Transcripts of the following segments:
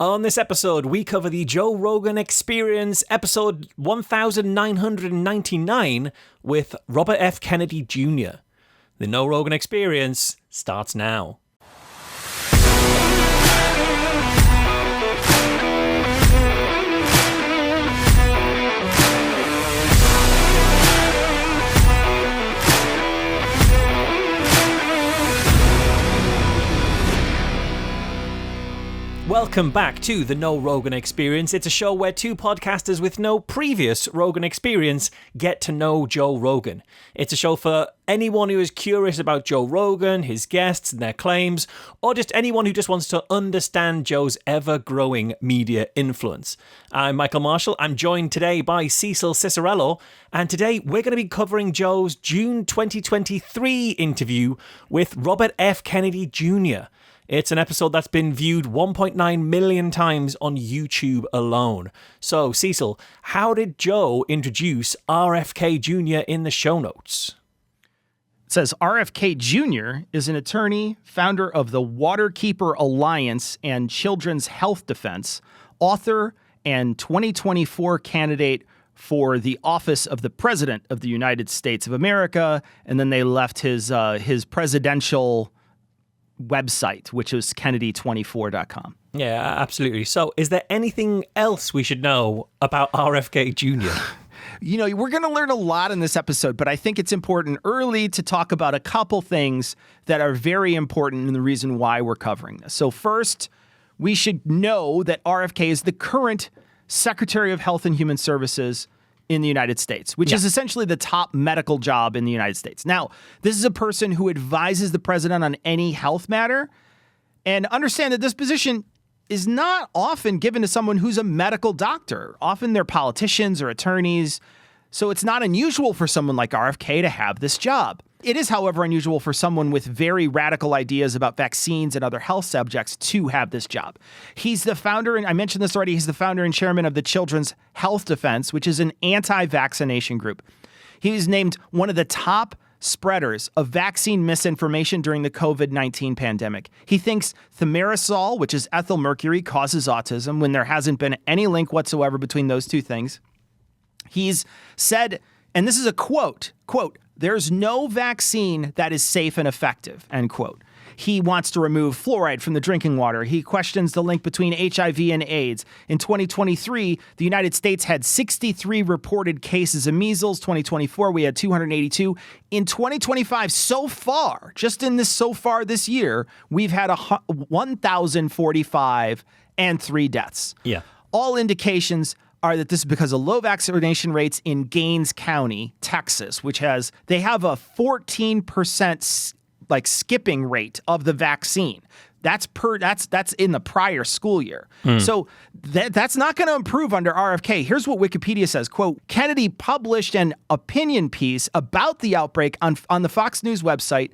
On this episode, we cover the Joe Rogan Experience, episode 1999, with Robert F. Kennedy Jr. The No Rogan Experience starts now. Welcome back to the No Rogan Experience. It's a show where two podcasters with no previous Rogan experience get to know Joe Rogan. It's a show for anyone who is curious about Joe Rogan, his guests and their claims, or just anyone who just wants to understand Joe's ever-growing media influence. I'm Michael Marshall. I'm joined today by Cecil Cicerello, and today we're going to be covering Joe's June 2023 interview with Robert F. Kennedy Jr. It's an episode that's been viewed 1.9 million times on YouTube alone. So, Cecil, how did Joe introduce RFK Jr. in the show notes? It says RFK Jr. is an attorney, founder of the Waterkeeper Alliance and Children's Health Defense, author, and 2024 candidate for the office of the President of the United States of America. And then they left his presidential website, which was Kennedy24.com. Yeah, absolutely. So is there anything else we should know about RFK Jr.? You know, we're going to learn a lot in this episode, but I think it's important early to talk about a couple things that are very important and the reason why we're covering this. So first, we should know that RFK is the current Secretary of Health and Human Services in the United States, which is essentially the top medical job in the United States. Now, this is a person who advises the president on any health matter, and understand that this position is not often given to someone who's a medical doctor. Often they're politicians or attorneys, so it's not unusual for someone like RFK to have this job. It is, however, unusual for someone with very radical ideas about vaccines and other health subjects to have this job. He's the founder, and I mentioned this already, he's the founder and chairman of the Children's Health Defense, which is an anti-vaccination group. He's named one of the top spreaders of vaccine misinformation during the COVID-19 pandemic. He thinks thimerosal, which is ethyl mercury, causes autism when there hasn't been any link whatsoever between those two things. He's said, and this is a quote, "There's no vaccine that is safe and effective," end quote. He wants to remove fluoride from the drinking water. He questions the link between HIV and AIDS. In 2023, the United States had 63 reported cases of measles. 2024, we had 282. In 2025, so far, just in this so far this year, we've had 1,045 and 3 deaths. Yeah. All indications are that this is because of low vaccination rates in Gaines County, Texas, which they have a 14% skipping rate of the vaccine. That's in the prior school year. So that's not going to improve under RFK. Here's what Wikipedia says, quote, "Kennedy published an opinion piece about the outbreak on the Fox News website.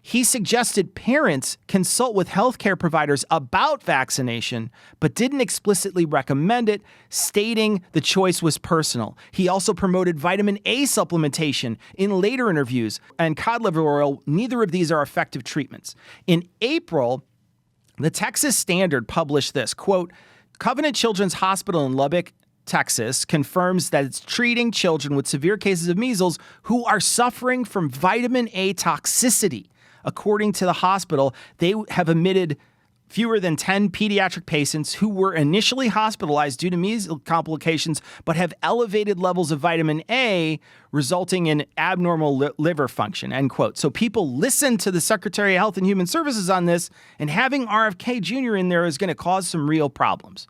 He suggested parents consult with healthcare providers about vaccination, but didn't explicitly recommend it, stating the choice was personal. He also promoted vitamin A supplementation in later interviews, and cod liver oil. Neither of these are effective treatments." In April, the Texas Standard published this, quote, "Covenant Children's Hospital in Lubbock, Texas, confirms that it's treating children with severe cases of measles who are suffering from vitamin A toxicity. According to the hospital, they have admitted fewer than 10 pediatric patients who were initially hospitalized due to measles complications, but have elevated levels of vitamin A, resulting in abnormal liver function," end quote. So people listen to the Secretary of Health and Human Services on this, and having RFK Jr. in there is going to cause some real problems.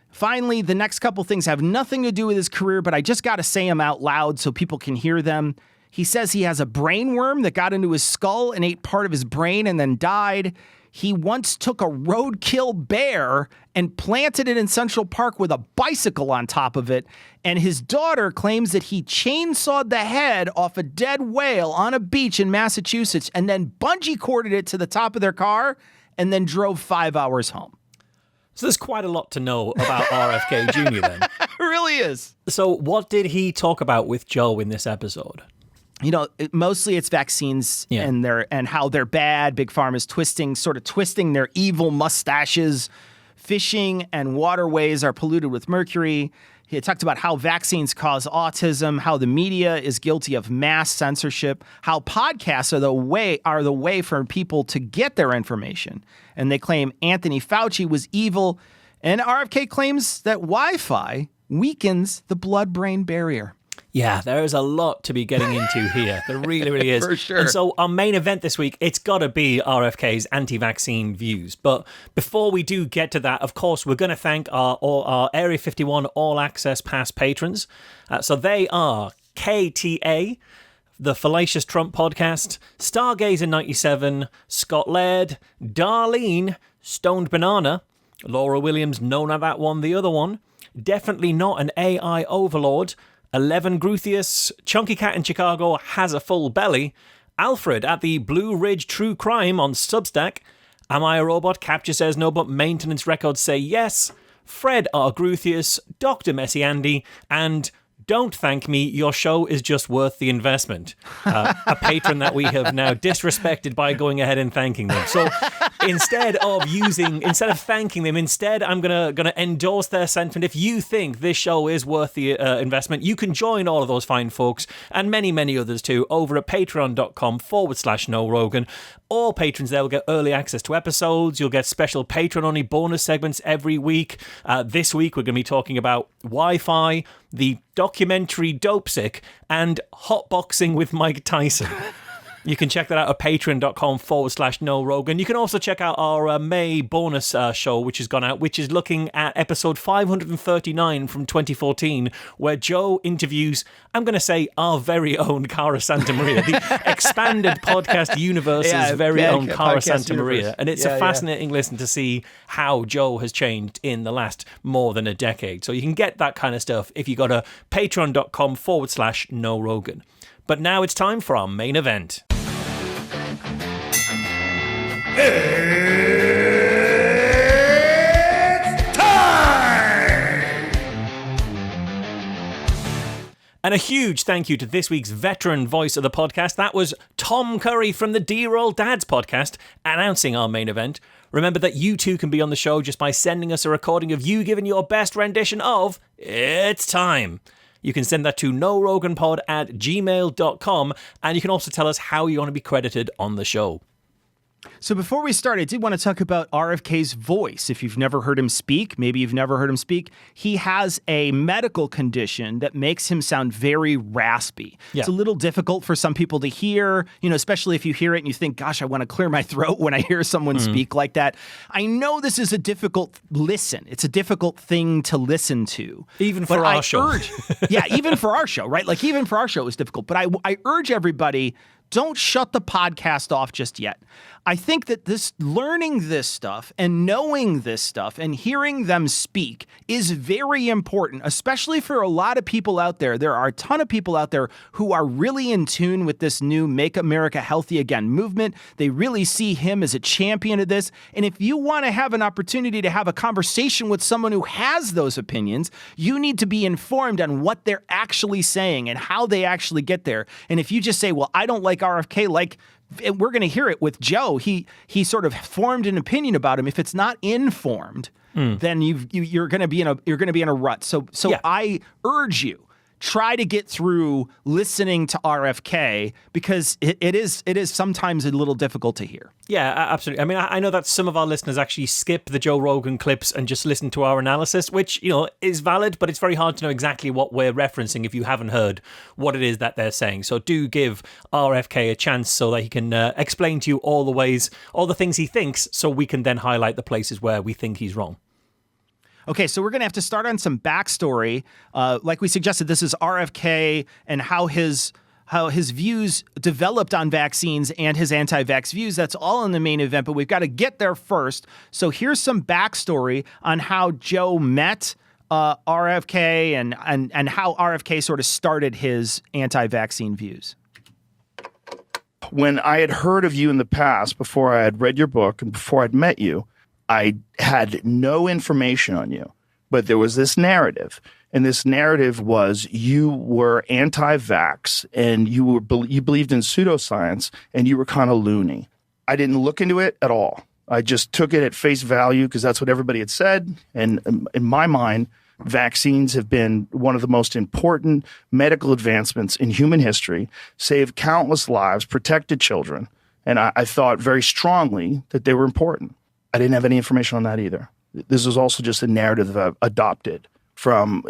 Finally, the next couple things have nothing to do with his career, but I just got to say them out loud so people can hear them. He says he has a brain worm that got into his skull and ate part of his brain and then died. He once took a roadkill bear and planted it in Central Park with a bicycle on top of it. And his daughter claims that he chainsawed the head off a dead whale on a beach in Massachusetts and then bungee corded it to the top of their car and then drove 5 hours home. So there's quite a lot to know about RFK Jr. then. It really is. So what did he talk about with Joe in this episode? You know, mostly it's vaccines and how they're bad. Big Pharma's twisting their evil mustaches, fishing and waterways are polluted with mercury. He talked about how vaccines cause autism, how the media is guilty of mass censorship, how podcasts are the way for people to get their information. And they claim Anthony Fauci was evil. And RFK claims that Wi-Fi weakens the blood-brain barrier. Yeah, there is a lot to be getting into here. There really, really is. For sure. And so our main event this week, it's got to be RFK's anti-vaccine views. But before we do get to that, of course, we're going to thank our Area 51 All Access Pass patrons. So they are KTA, the Fallacious Trump Podcast, Stargazer 97, Scott Laird, Darlene, Stoned Banana, Laura Williams, no, not that one, the other one, Definitely Not an AI Overlord, 11 Gruthius, Chunky Cat in Chicago Has a Full Belly, Alfred at the Blue Ridge True Crime on Substack, Am I a Robot? Capture says no, but maintenance records say yes, Fred R. Gruthius, Dr. Messy Andy, and Don't Thank Me, Your Show is Just Worth the Investment. A patron that we have now disrespected by going ahead and thanking them. So instead of thanking them, I'm gonna endorse their sentiment. If you think this show is worth the investment, you can join all of those fine folks and many, many others too over at patreon.com/No Rogan. All patrons there will get early access to episodes. You'll get special patron-only bonus segments every week. This week, we're going to be talking about Wi-Fi, the documentary Dopesick, and hotboxing with Mike Tyson. You can check that out at patreon.com/No Rogan. You can also check out our May bonus show, which has gone out, which is looking at episode 539 from 2014, where Joe interviews, I'm going to say, our very own Cara Santa Maria, the expanded podcast universe's very own Cara Santa Maria. And it's a fascinating listen to see how Joe has changed in the last more than a decade. So you can get that kind of stuff if you go to patreon.com/No Rogan. But now it's time for our main event. It's time! And a huge thank you to this week's veteran voice of the podcast. That was Tom Curry from the D-Roll Dads podcast, announcing our main event. Remember that you too can be on the show just by sending us a recording of you giving your best rendition of It's Time. You can send that to noroganpod@gmail.com, and you can also tell us how you want to be credited on the show. So before we start, I did want to talk about RFK's voice. If you've never heard him speak, maybe you've never heard him speak, he has a medical condition that makes him sound very raspy. Yeah. It's a little difficult for some people to hear, especially if you hear it and you think, gosh, I want to clear my throat when I hear someone speak like that. I know this is a difficult listen. It's a difficult thing to listen to. Even for our show. Even for our show, right? Like even for our show is difficult. But I urge everybody, don't shut the podcast off just yet. I think that learning this stuff and knowing this stuff and hearing them speak is very important, especially for a lot of people out there. There are a ton of people out there who are really in tune with this new Make America Healthy Again movement. They really see him as a champion of this. And if you want to have an opportunity to have a conversation with someone who has those opinions, you need to be informed on what they're actually saying and how they actually get there. And if you just say, well, I don't like RFK, we're going to hear it with Joe. He sort of formed an opinion about him. If it's not informed, then you're going to be in a rut. So yeah. I urge you, try to get through listening to RFK because it is sometimes a little difficult to hear. Yeah, absolutely. I mean, I know that some of our listeners actually skip the Joe Rogan clips and just listen to our analysis, which, is valid, but it's very hard to know exactly what we're referencing if you haven't heard what it is that they're saying. So do give RFK a chance so that he can explain to you all the things he thinks, so we can then highlight the places where we think he's wrong. Okay, so we're going to have to start on some backstory. Like we suggested, this is RFK and how his views developed on vaccines and his anti-vax views. That's all in the main event, but we've got to get there first. So here's some backstory on how Joe met RFK and how RFK sort of started his anti-vaccine views. When I had heard of you in the past, before I had read your book and before I'd met you, I had no information on you, but there was this narrative, and this narrative was you were anti-vax and you believed in pseudoscience and you were kind of loony. I didn't look into it at all. I just took it at face value because that's what everybody had said. And in my mind, vaccines have been one of the most important medical advancements in human history, saved countless lives, protected children. And I thought very strongly that they were important. I didn't have any information on that either. This was also just a narrative that I've adopted from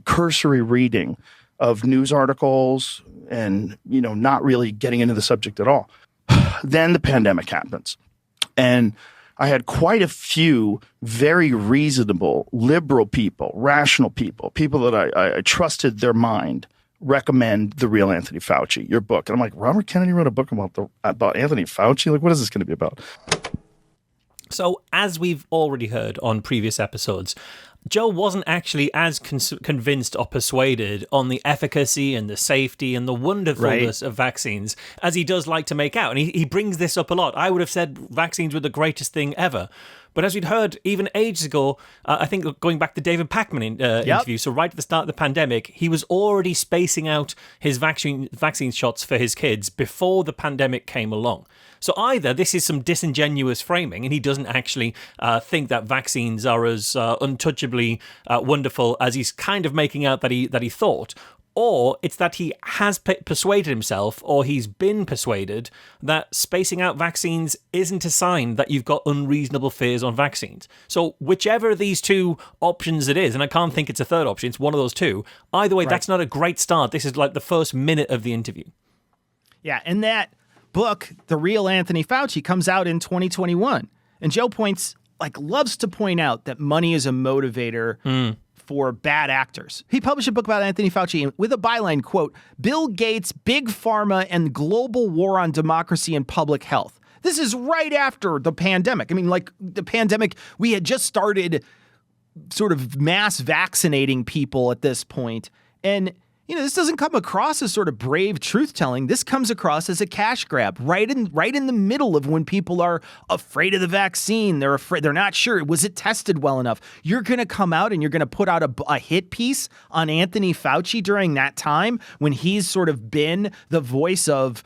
cursory reading of news articles and, not really getting into the subject at all. Then the pandemic happens. And I had quite a few very reasonable, liberal people, rational people that I trusted their mind, recommend The Real Anthony Fauci, your book. And I'm like, Robert Kennedy wrote a book about Anthony Fauci? Like, what is this going to be about? So, as we've already heard on previous episodes, Joe wasn't actually as convinced or persuaded on the efficacy and the safety and the wonderfulness of vaccines as he does like to make out. And he brings this up a lot. I would have said vaccines were the greatest thing ever. But as we'd heard even ages ago, I think going back to David Pachman interview, so right at the start of the pandemic, he was already spacing out his vaccine shots for his kids before the pandemic came along. So either this is some disingenuous framing and he doesn't actually think that vaccines are as untouchably wonderful as he's kind of making out that he thought, or it's that he has persuaded himself, or he's been persuaded, that spacing out vaccines isn't a sign that you've got unreasonable fears on vaccines. So whichever of these two options it is, and I can't think it's a third option, it's one of those two, either way, that's not a great start. This is like the first minute of the interview. Yeah, and that book, The Real Anthony Fauci, comes out in 2021. And Joe loves to point out that money is a motivator for bad actors. He published a book about Anthony Fauci with a byline, quote, Bill Gates, Big Pharma, and Global War on Democracy and Public Health. This is right after the pandemic. I mean, the pandemic, we had just started sort of mass vaccinating people at this point. And this doesn't come across as sort of brave truth-telling. This comes across as a cash grab right in the middle of when people are afraid of the vaccine. They're afraid. They're not sure. Was it tested well enough? You're going to come out and you're going to put out a hit piece on Anthony Fauci during that time when he's sort of been the voice of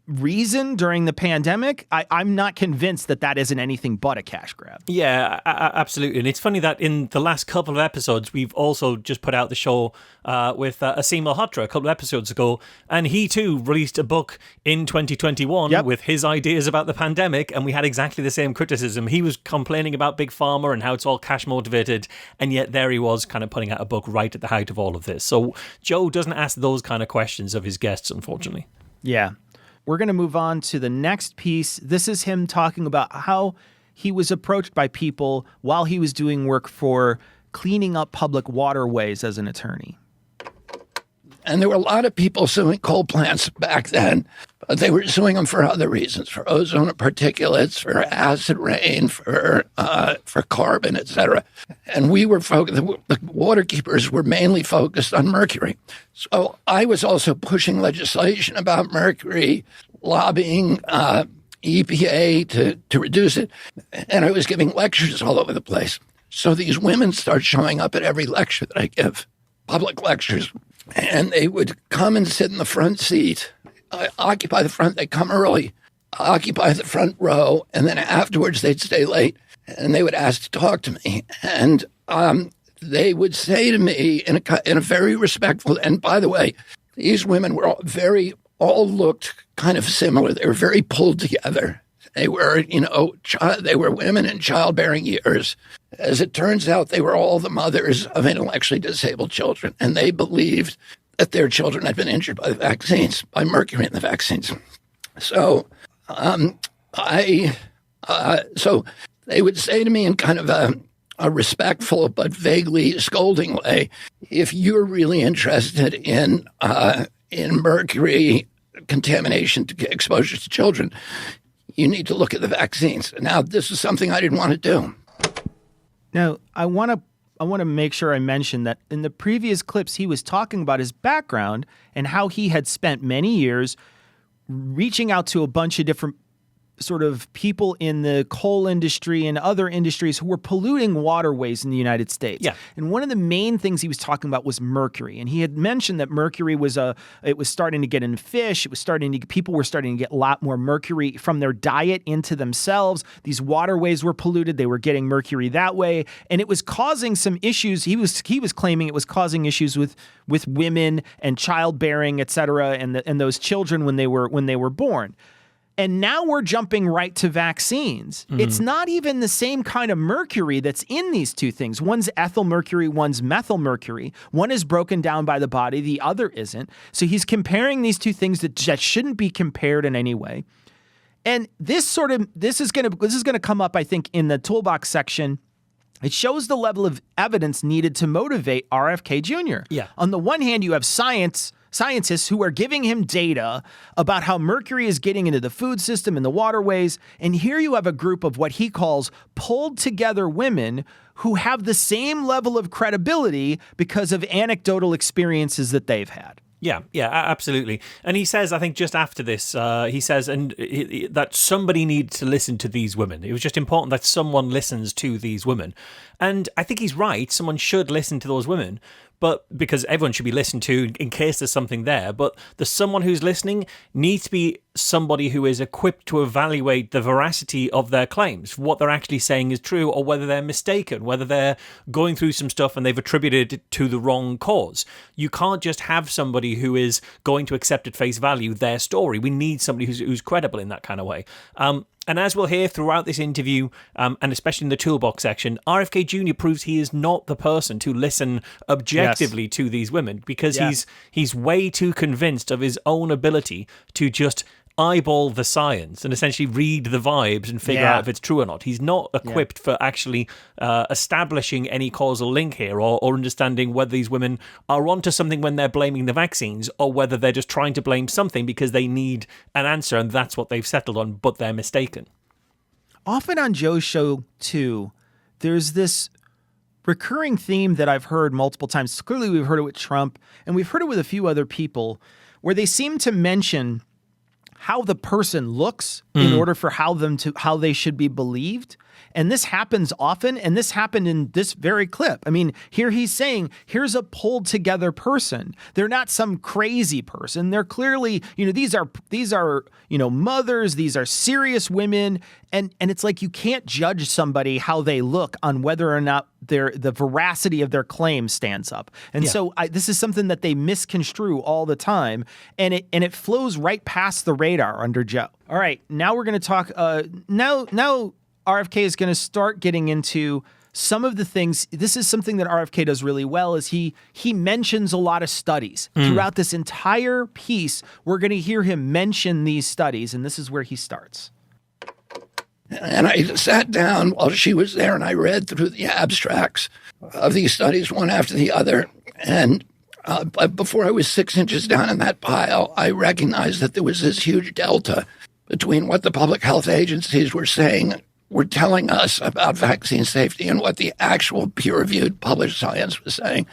reason during the pandemic. I'm not convinced that isn't anything but a cash grab. Yeah, absolutely. And it's funny that in the last couple of episodes, we've also just put out the show with Asim Malhotra a couple of episodes ago, and he too released a book in 2021 with his ideas about the pandemic, and we had exactly the same criticism. He was complaining about Big Pharma and how it's all cash motivated, and yet there he was kind of putting out a book right at the height of all of this. So Joe doesn't ask those kind of questions of his guests, unfortunately. Yeah. We're going to move on to the next piece. This is him talking about how he was approached by people while he was doing work for cleaning up public waterways as an attorney. And there were a lot of people suing coal plants back then, but they were suing them for other reasons, for ozone particulates, for acid rain, for carbon, etc. And we were focused, the waterkeepers were mainly focused on mercury. So I was also pushing legislation about mercury, lobbying EPA to reduce it, and I was giving lectures all over the place. So these women start showing up at every lecture that I give, public lectures. And they would come and sit in the front seat, occupy the front. They'd come early, occupy the front row, and then afterwards they'd stay late. And they would ask to talk to me. And they would say to me in a very respectful, and by the way, these women were all looked kind of similar. They were very pulled together. They were, they were women in childbearing years. As it turns out, they were all the mothers of intellectually disabled children, and they believed that their children had been injured by the vaccines, by mercury in the vaccines. So, so they would say to me in kind of a respectful but vaguely scolding way, if you're really interested in mercury contamination, exposure to children, you need to look at the vaccines. Now, this is something I didn't want to do. Now, I want to make sure I mention that in the previous clips, he was talking about his background and how he had spent many years reaching out to a bunch of different sort of people in the coal industry and other industries who were polluting waterways in the United States. Yeah. And one of the main things he was talking about was mercury. And he had mentioned that mercury was starting to get in fish. People were starting to get a lot more mercury from their diet into themselves. These waterways were polluted. They were getting mercury that way. And it was causing some issues. He was claiming it was causing issues with women and childbearing, et cetera, and those children when they were born. And now we're jumping right to vaccines. Mm-hmm. It's not even the same kind of mercury that's in these two things. One's ethyl mercury, one's methyl mercury. One is broken down by the body, the other isn't. So he's comparing these two things that shouldn't be compared in any way. And this is going to come up, I think, in the toolbox section. It shows the level of evidence needed to motivate RFK Jr. Yeah. On the one hand, you have scientists who are giving him data about how mercury is getting into the food system and the waterways. And here you have a group of what he calls pulled together women who have the same level of credibility because of anecdotal experiences that they've had. Yeah, absolutely. And he says, I think just after this, that somebody needs to listen to these women. It was just important that someone listens to these women. And I think he's right. Someone should listen to those women, but because everyone should be listened to in case there's something there. But the someone who's listening needs to be somebody who is equipped to evaluate the veracity of their claims, what they're actually saying is true or whether they're mistaken, whether they're going through some stuff and they've attributed it to the wrong cause. You can't just have somebody who is going to accept at face value their story. We need somebody who's credible in that kind of way. And as we'll hear throughout this interview, and especially in the toolbox section, RFK Jr. proves he is not the person to listen objectively to these women because he's way too convinced of his own ability to just eyeball the science and essentially read the vibes and figure out if it's true or not. He's not equipped for actually establishing any causal link here or understanding whether these women are onto something when they're blaming the vaccines or whether they're just trying to blame something because they need an answer and that's what they've settled on, but they're mistaken. Often on Joe's show, too, there's this recurring theme that I've heard multiple times. Clearly, we've heard it with Trump, and we've heard it with a few other people, where they seem to mention how the person looks in order for how they should be believed. And this happens often, and this happened in this very clip. I mean, here he's saying, here's a pulled together person. They're not some crazy person. They're clearly, these are mothers, these are serious women. And it's like you can't judge somebody how they look on whether or not the veracity of their claim stands up. And so this is something that they misconstrue all the time, and it flows right past the radar under Joe. All right, now we're going to talk. Now RFK is going to start getting into some of the things. This is something that RFK does really well. Is he mentions a lot of studies throughout this entire piece. We're going to hear him mention these studies, and this is where he starts. And I sat down while she was there and I read through the abstracts of these studies one after the other. And before I was 6 inches down in that pile, I recognized that there was this huge delta between what the public health agencies were telling us about vaccine safety and what the actual peer-reviewed published science was saying.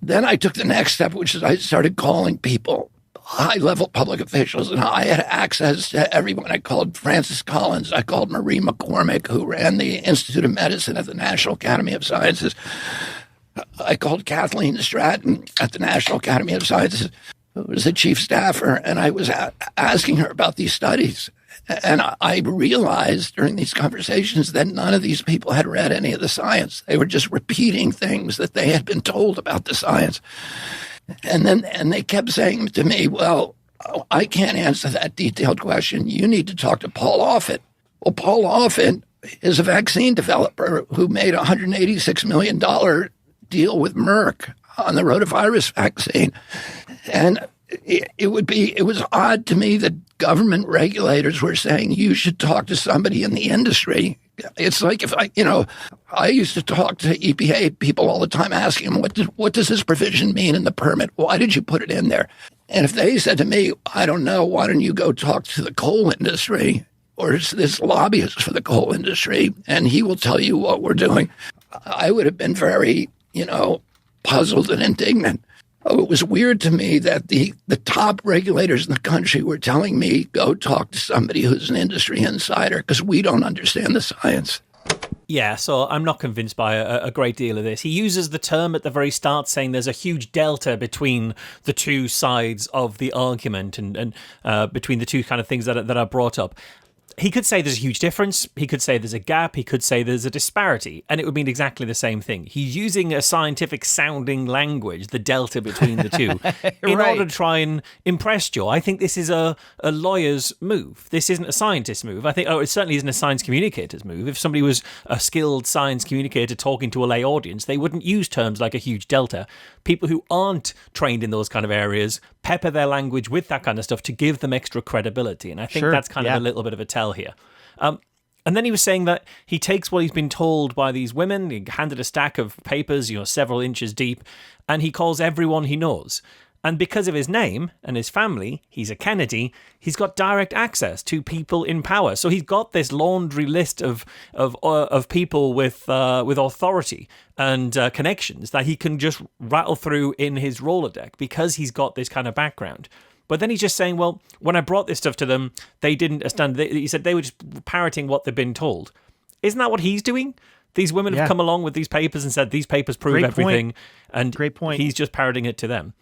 Then I took the next step, which is I started calling people, high-level public officials, and I had access to everyone. I called Francis Collins. I called Marie McCormick, who ran the Institute of Medicine at the National Academy of Sciences. I called Kathleen Stratton at the National Academy of Sciences, who was the chief staffer, and I was asking her about these studies. And I realized during these conversations that none of these people had read any of the science. They were just repeating things that they had been told about the science. And they kept saying to me, well, I can't answer that detailed question. You need to talk to Paul Offit. Well, Paul Offit is a vaccine developer who made a $186 million deal with Merck on the rotavirus vaccine. And it was odd to me that government regulators were saying you should talk to somebody in the industry. It's like if I used to talk to EPA people all the time asking them, what does this provision mean in the permit? Why did you put it in there? And if they said to me, I don't know, why don't you go talk to the coal industry or this lobbyist for the coal industry and he will tell you what we're doing, I would have been very, puzzled and indignant. Oh, it was weird to me that the top regulators in the country were telling me, go talk to somebody who's an industry insider because we don't understand the science. Yeah, so I'm not convinced by a great deal of this. He uses the term at the very start saying there's a huge delta between the two sides of the argument and between the two kind of things that are brought up. He could say there's a huge difference. He could say there's a gap. He could say there's a disparity. And it would mean exactly the same thing. He's using a scientific sounding language, the delta between the two, in order to try and impress Joe. I think this is a lawyer's move. This isn't a scientist's move. I think, it certainly isn't a science communicator's move. If somebody was a skilled science communicator talking to a lay audience, they wouldn't use terms like a huge delta. People who aren't trained in those kind of areas pepper their language with that kind of stuff to give them extra credibility. And I think that's kind of a little bit of a tell here. And then he was saying that he takes what he's been told by these women, he handed a stack of papers, several inches deep, and he calls everyone he knows. And because of his name and his family, he's a Kennedy, he's got direct access to people in power. So he's got this laundry list of people with authority and connections that he can just rattle through in his Rolodex because he's got this kind of background. But then he's just saying, well, when I brought this stuff to them, they didn't understand. He said they were just parroting what they've been told. Isn't that what he's doing? These women have come along with these papers and said these papers prove everything. And Great point. He's just parroting it to them.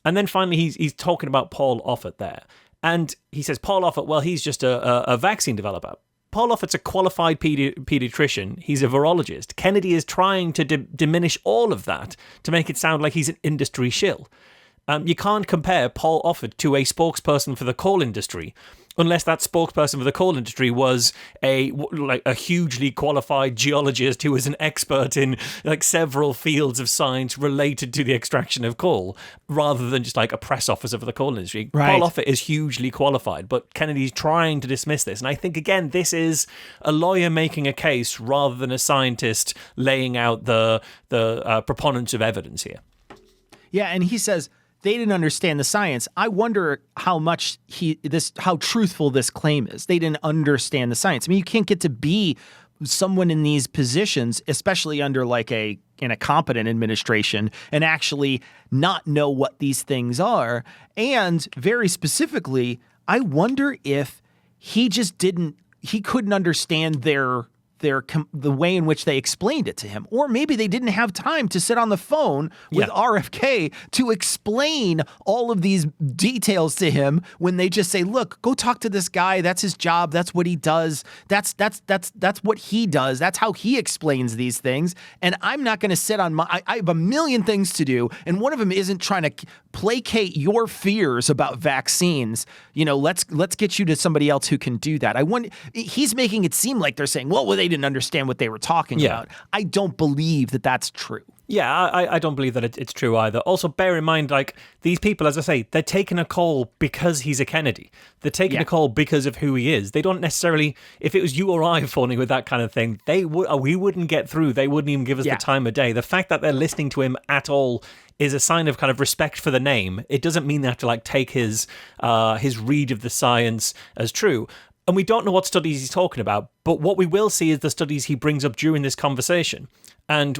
And then finally, he's talking about Paul Offit there. And he says, Paul Offit, well, he's just a vaccine developer. Paul Offit's a qualified pediatrician. He's a virologist. Kennedy is trying to diminish all of that to make it sound like he's an industry shill. You can't compare Paul Offit to a spokesperson for the coal industry unless that spokesperson for the coal industry was a hugely qualified geologist who was an expert in several fields of science related to the extraction of coal, rather than just a press officer for the coal industry. Right. Paul Offit is hugely qualified, but Kennedy's trying to dismiss this. And I think, again, this is a lawyer making a case rather than a scientist laying out the proponents of evidence here. Yeah, and he says they didn't understand the science. I wonder how truthful this claim is. They didn't understand the science. I mean, you can't get to be someone in these positions, especially under in a competent administration, and actually not know what these things are. And very specifically, I wonder if he couldn't understand the way in which they explained it to him. Or maybe they didn't have time to sit on the phone with RFK to explain all of these details to him when they just say, look, go talk to this guy. That's his job. That's what he does. That's what he does. That's how he explains these things. And I'm not going to sit on I have a million things to do. And one of them isn't trying to placate your fears about vaccines. Let's get you to somebody else who can do that. He's making it seem like they're saying, well, they didn't understand what they were talking about. I don't believe that that's true. Yeah, I don't believe that it's true either. Also, bear in mind, these people, as I say, they're taking a call because he's a Kennedy. They're taking a call because of who he is. They don't necessarily, if it was you or I phoning with that kind of thing, we wouldn't get through. They wouldn't even give us the time of day. The fact that they're listening to him at all is a sign of kind of respect for the name. It doesn't mean they have to take his read of the science as true. And we don't know what studies he's talking about, but what we will see is the studies he brings up during this conversation. And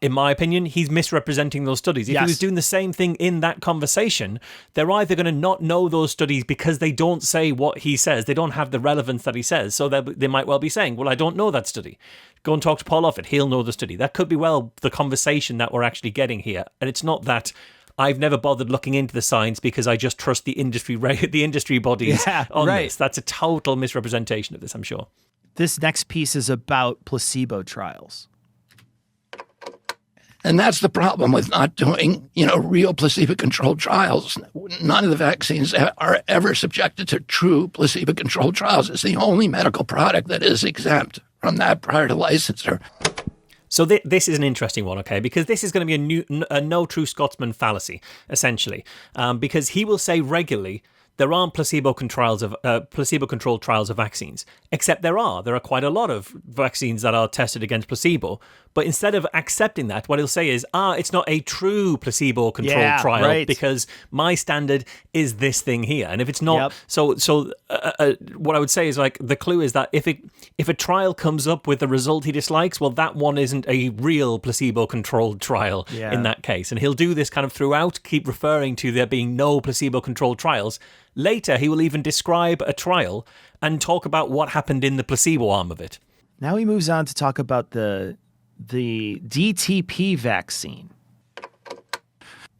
in my opinion, he's misrepresenting those studies. If he was doing the same thing in that conversation, they're either going to not know those studies because they don't say what he says. They don't have the relevance that he says. So they might well be saying, well, I don't know that study. Go and talk to Paul Offit. He'll know the study. That could be the conversation that we're actually getting here. And it's not that I've never bothered looking into the science because I just trust the industry bodies on this. That's a total misrepresentation of this, I'm sure. This next piece is about placebo trials. And that's the problem with not doing, real placebo-controlled trials. None of the vaccines are ever subjected to true placebo-controlled trials. It's the only medical product that is exempt from that prior to licensure. So this is an interesting one, okay, because this is going to be a no true Scotsman fallacy, essentially, because he will say regularly there aren't placebo-controlled trials of vaccines, except there are. There are quite a lot of vaccines that are tested against placebo, But instead of accepting that, what he'll say is, it's not a true placebo-controlled trial because my standard is this thing here. And if it's not, what I would say is like the clue is that if a trial comes up with a result he dislikes, well, that one isn't a real placebo-controlled trial in that case. And he'll do this kind of throughout, keep referring to there being no placebo-controlled trials. Later, he will even describe a trial and talk about what happened in the placebo arm of it. Now he moves on to talk about the DTP vaccine.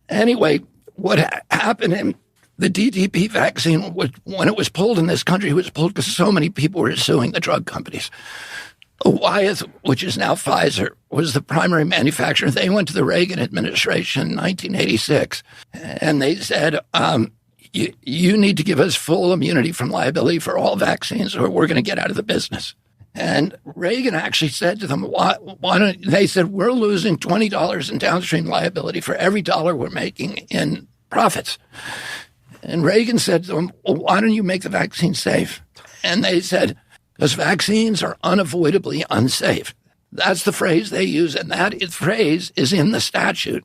Anyway, what happened in the DTP vaccine was when it was pulled in this country, it was pulled because so many people were suing the drug companies. Wyeth, which is now Pfizer, was the primary manufacturer. They went to the Reagan administration in 1986, and they said, you need to give us full immunity from liability for all vaccines or we're going to get out of the business. And Reagan actually said to them, why don't they said, we're losing $20 in downstream liability for every dollar we're making in profits. And Reagan said to them, well, why don't you make the vaccine safe? And they said, because vaccines are unavoidably unsafe. That's the phrase they use, and that phrase is in the statute.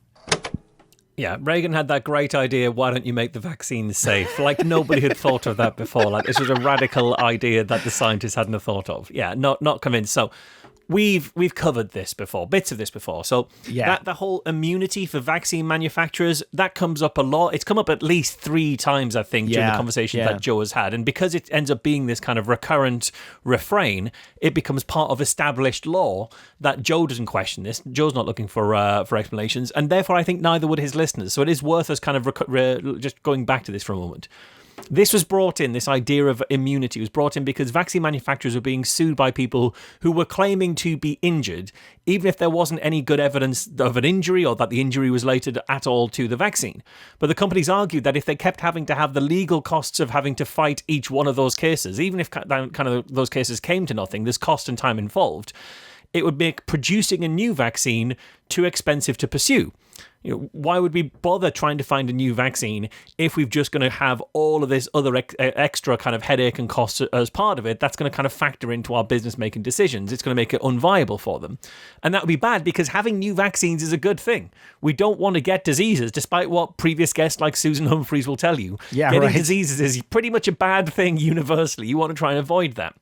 Yeah, Reagan had that great idea, why don't you make the vaccine safe? Like nobody had thought of that before. Like this was a radical idea that the scientists hadn't thought of. Yeah, not convinced. So we've covered this before, bits of this before. So that the whole immunity for vaccine manufacturers, that comes up a lot. It's come up at least 3 times, I think, during the conversation that Joe has had. And because it ends up being this kind of recurrent refrain, it becomes part of established law that Joe doesn't question this. Joe's not looking for explanations. And therefore, I think neither would his listeners. So it is worth us kind of just going back to this for a moment. This was brought in, this idea of immunity was brought in because vaccine manufacturers were being sued by people who were claiming to be injured, even if there wasn't any good evidence of an injury or that the injury was related at all to the vaccine. But the companies argued that if they kept having to have the legal costs of having to fight each one of those cases, even if those cases came to nothing, there's cost and time involved, it would make producing a new vaccine too expensive to pursue. Why would we bother trying to find a new vaccine if we're just going to have all of this other extra kind of headache and cost as part of it? That's going to kind of factor into our business making decisions. It's going to make it unviable for them. And that would be bad because having new vaccines is a good thing. We don't want to get diseases, despite what previous guests like Susan Humphreys will tell you. Getting diseases is pretty much a bad thing universally. You want to try and avoid that.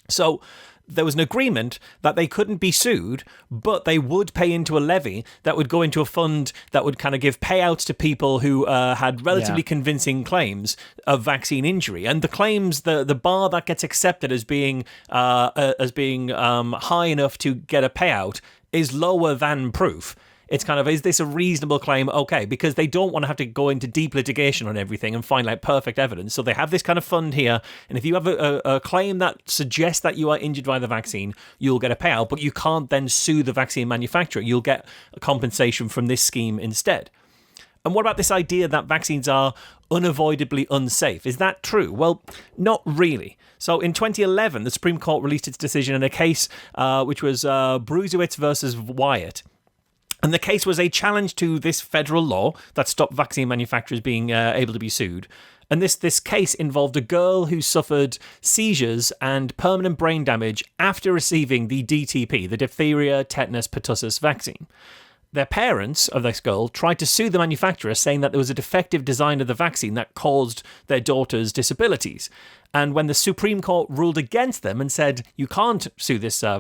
So there was an agreement that they couldn't be sued, but they would pay into a levy that would go into a fund that would kind of give payouts to people who had relatively convincing claims of vaccine injury. And the claims, the bar that gets accepted as being high enough to get a payout is lower than proof. It's kind of, is this a reasonable claim? Okay, because they don't want to have to go into deep litigation on everything and find like perfect evidence. So they have this kind of fund here. And if you have a claim that suggests that you are injured by the vaccine, you'll get a payout, but you can't then sue the vaccine manufacturer. You'll get a compensation from this scheme instead. And what about this idea that vaccines are unavoidably unsafe? Is that true? Well, not really. So in 2011, the Supreme Court released its decision in a case which was Brusiewicz versus Wyatt. And the case was a challenge to this federal law that stopped vaccine manufacturers being able to be sued. And this case involved a girl who suffered seizures and permanent brain damage after receiving the DTP, the diphtheria, tetanus, pertussis vaccine. Their parents of this girl tried to sue the manufacturer, saying that there was a defective design of the vaccine that caused their daughter's disabilities. And when the Supreme Court ruled against them and said, you can't sue this the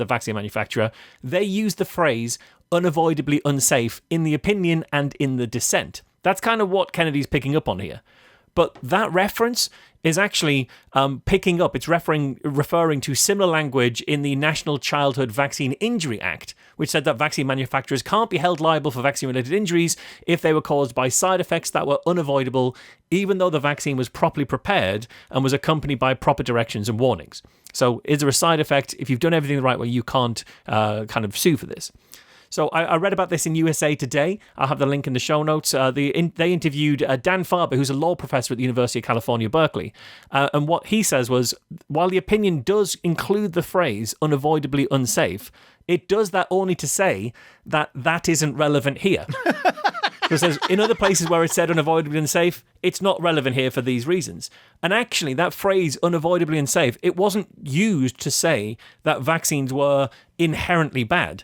vaccine manufacturer, they used the phrase unavoidably unsafe in the opinion and in the dissent. That's kind of what Kennedy's picking up on here. But that reference is actually picking up, it's referring to similar language in the National Childhood Vaccine Injury Act, which said that vaccine manufacturers can't be held liable for vaccine-related injuries if they were caused by side effects that were unavoidable, even though the vaccine was properly prepared and was accompanied by proper directions and warnings. So is there a side effect? If you've done everything the right way, you can't kind of sue for this. So I read about this in USA Today. I'll have the link in the show notes. They interviewed Dan Farber, who's a law professor at the University of California, Berkeley. And what he says was, while the opinion does include the phrase unavoidably unsafe, it does that only to say that that isn't relevant here. So it says, in other places where it's said unavoidably unsafe, it's not relevant here for these reasons. And actually, that phrase unavoidably unsafe, it wasn't used to say that vaccines were inherently bad.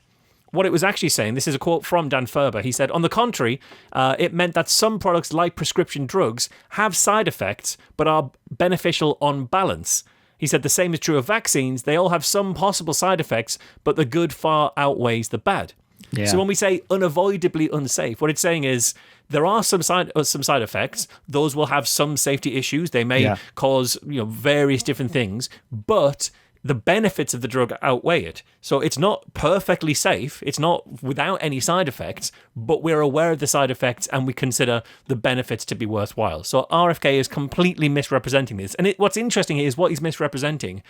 what it was actually saying, this is a quote from Dan Ferber. He said, on the contrary, it meant that some products like prescription drugs have side effects but are beneficial on balance. He said the same is true of vaccines. They all have some possible side effects, but the good far outweighs the bad. Yeah. So when we say unavoidably unsafe, what it's saying is there are some side effects. Those will have some safety issues. They may cause various different things, but the benefits of the drug outweigh it. So it's not perfectly safe. It's not without any side effects, but we're aware of the side effects and we consider the benefits to be worthwhile. So RFK is completely misrepresenting this. And what's interesting here is what he's misrepresenting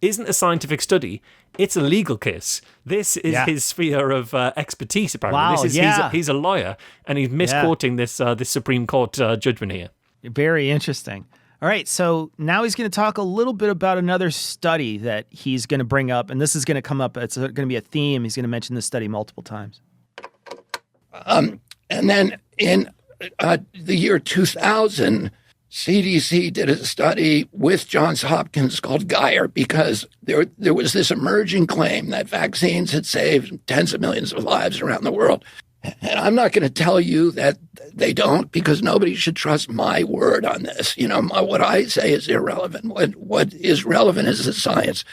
isn't a scientific study. It's a legal case. This is his sphere of expertise, apparently. Wow, He's a lawyer, and he's misquoting this Supreme Court judgment here. Very interesting. All right, so now he's going to talk a little bit about another study that he's going to bring up, and this is going to come up. It's going to be a theme. He's going to mention this study multiple times. And then in the year 2000, CDC did a study with Johns Hopkins called Geyer because there was this emerging claim that vaccines had saved tens of millions of lives around the world. And I'm not going to tell you that they don't, because nobody should trust my word on this. What I say is irrelevant. What is relevant is the science.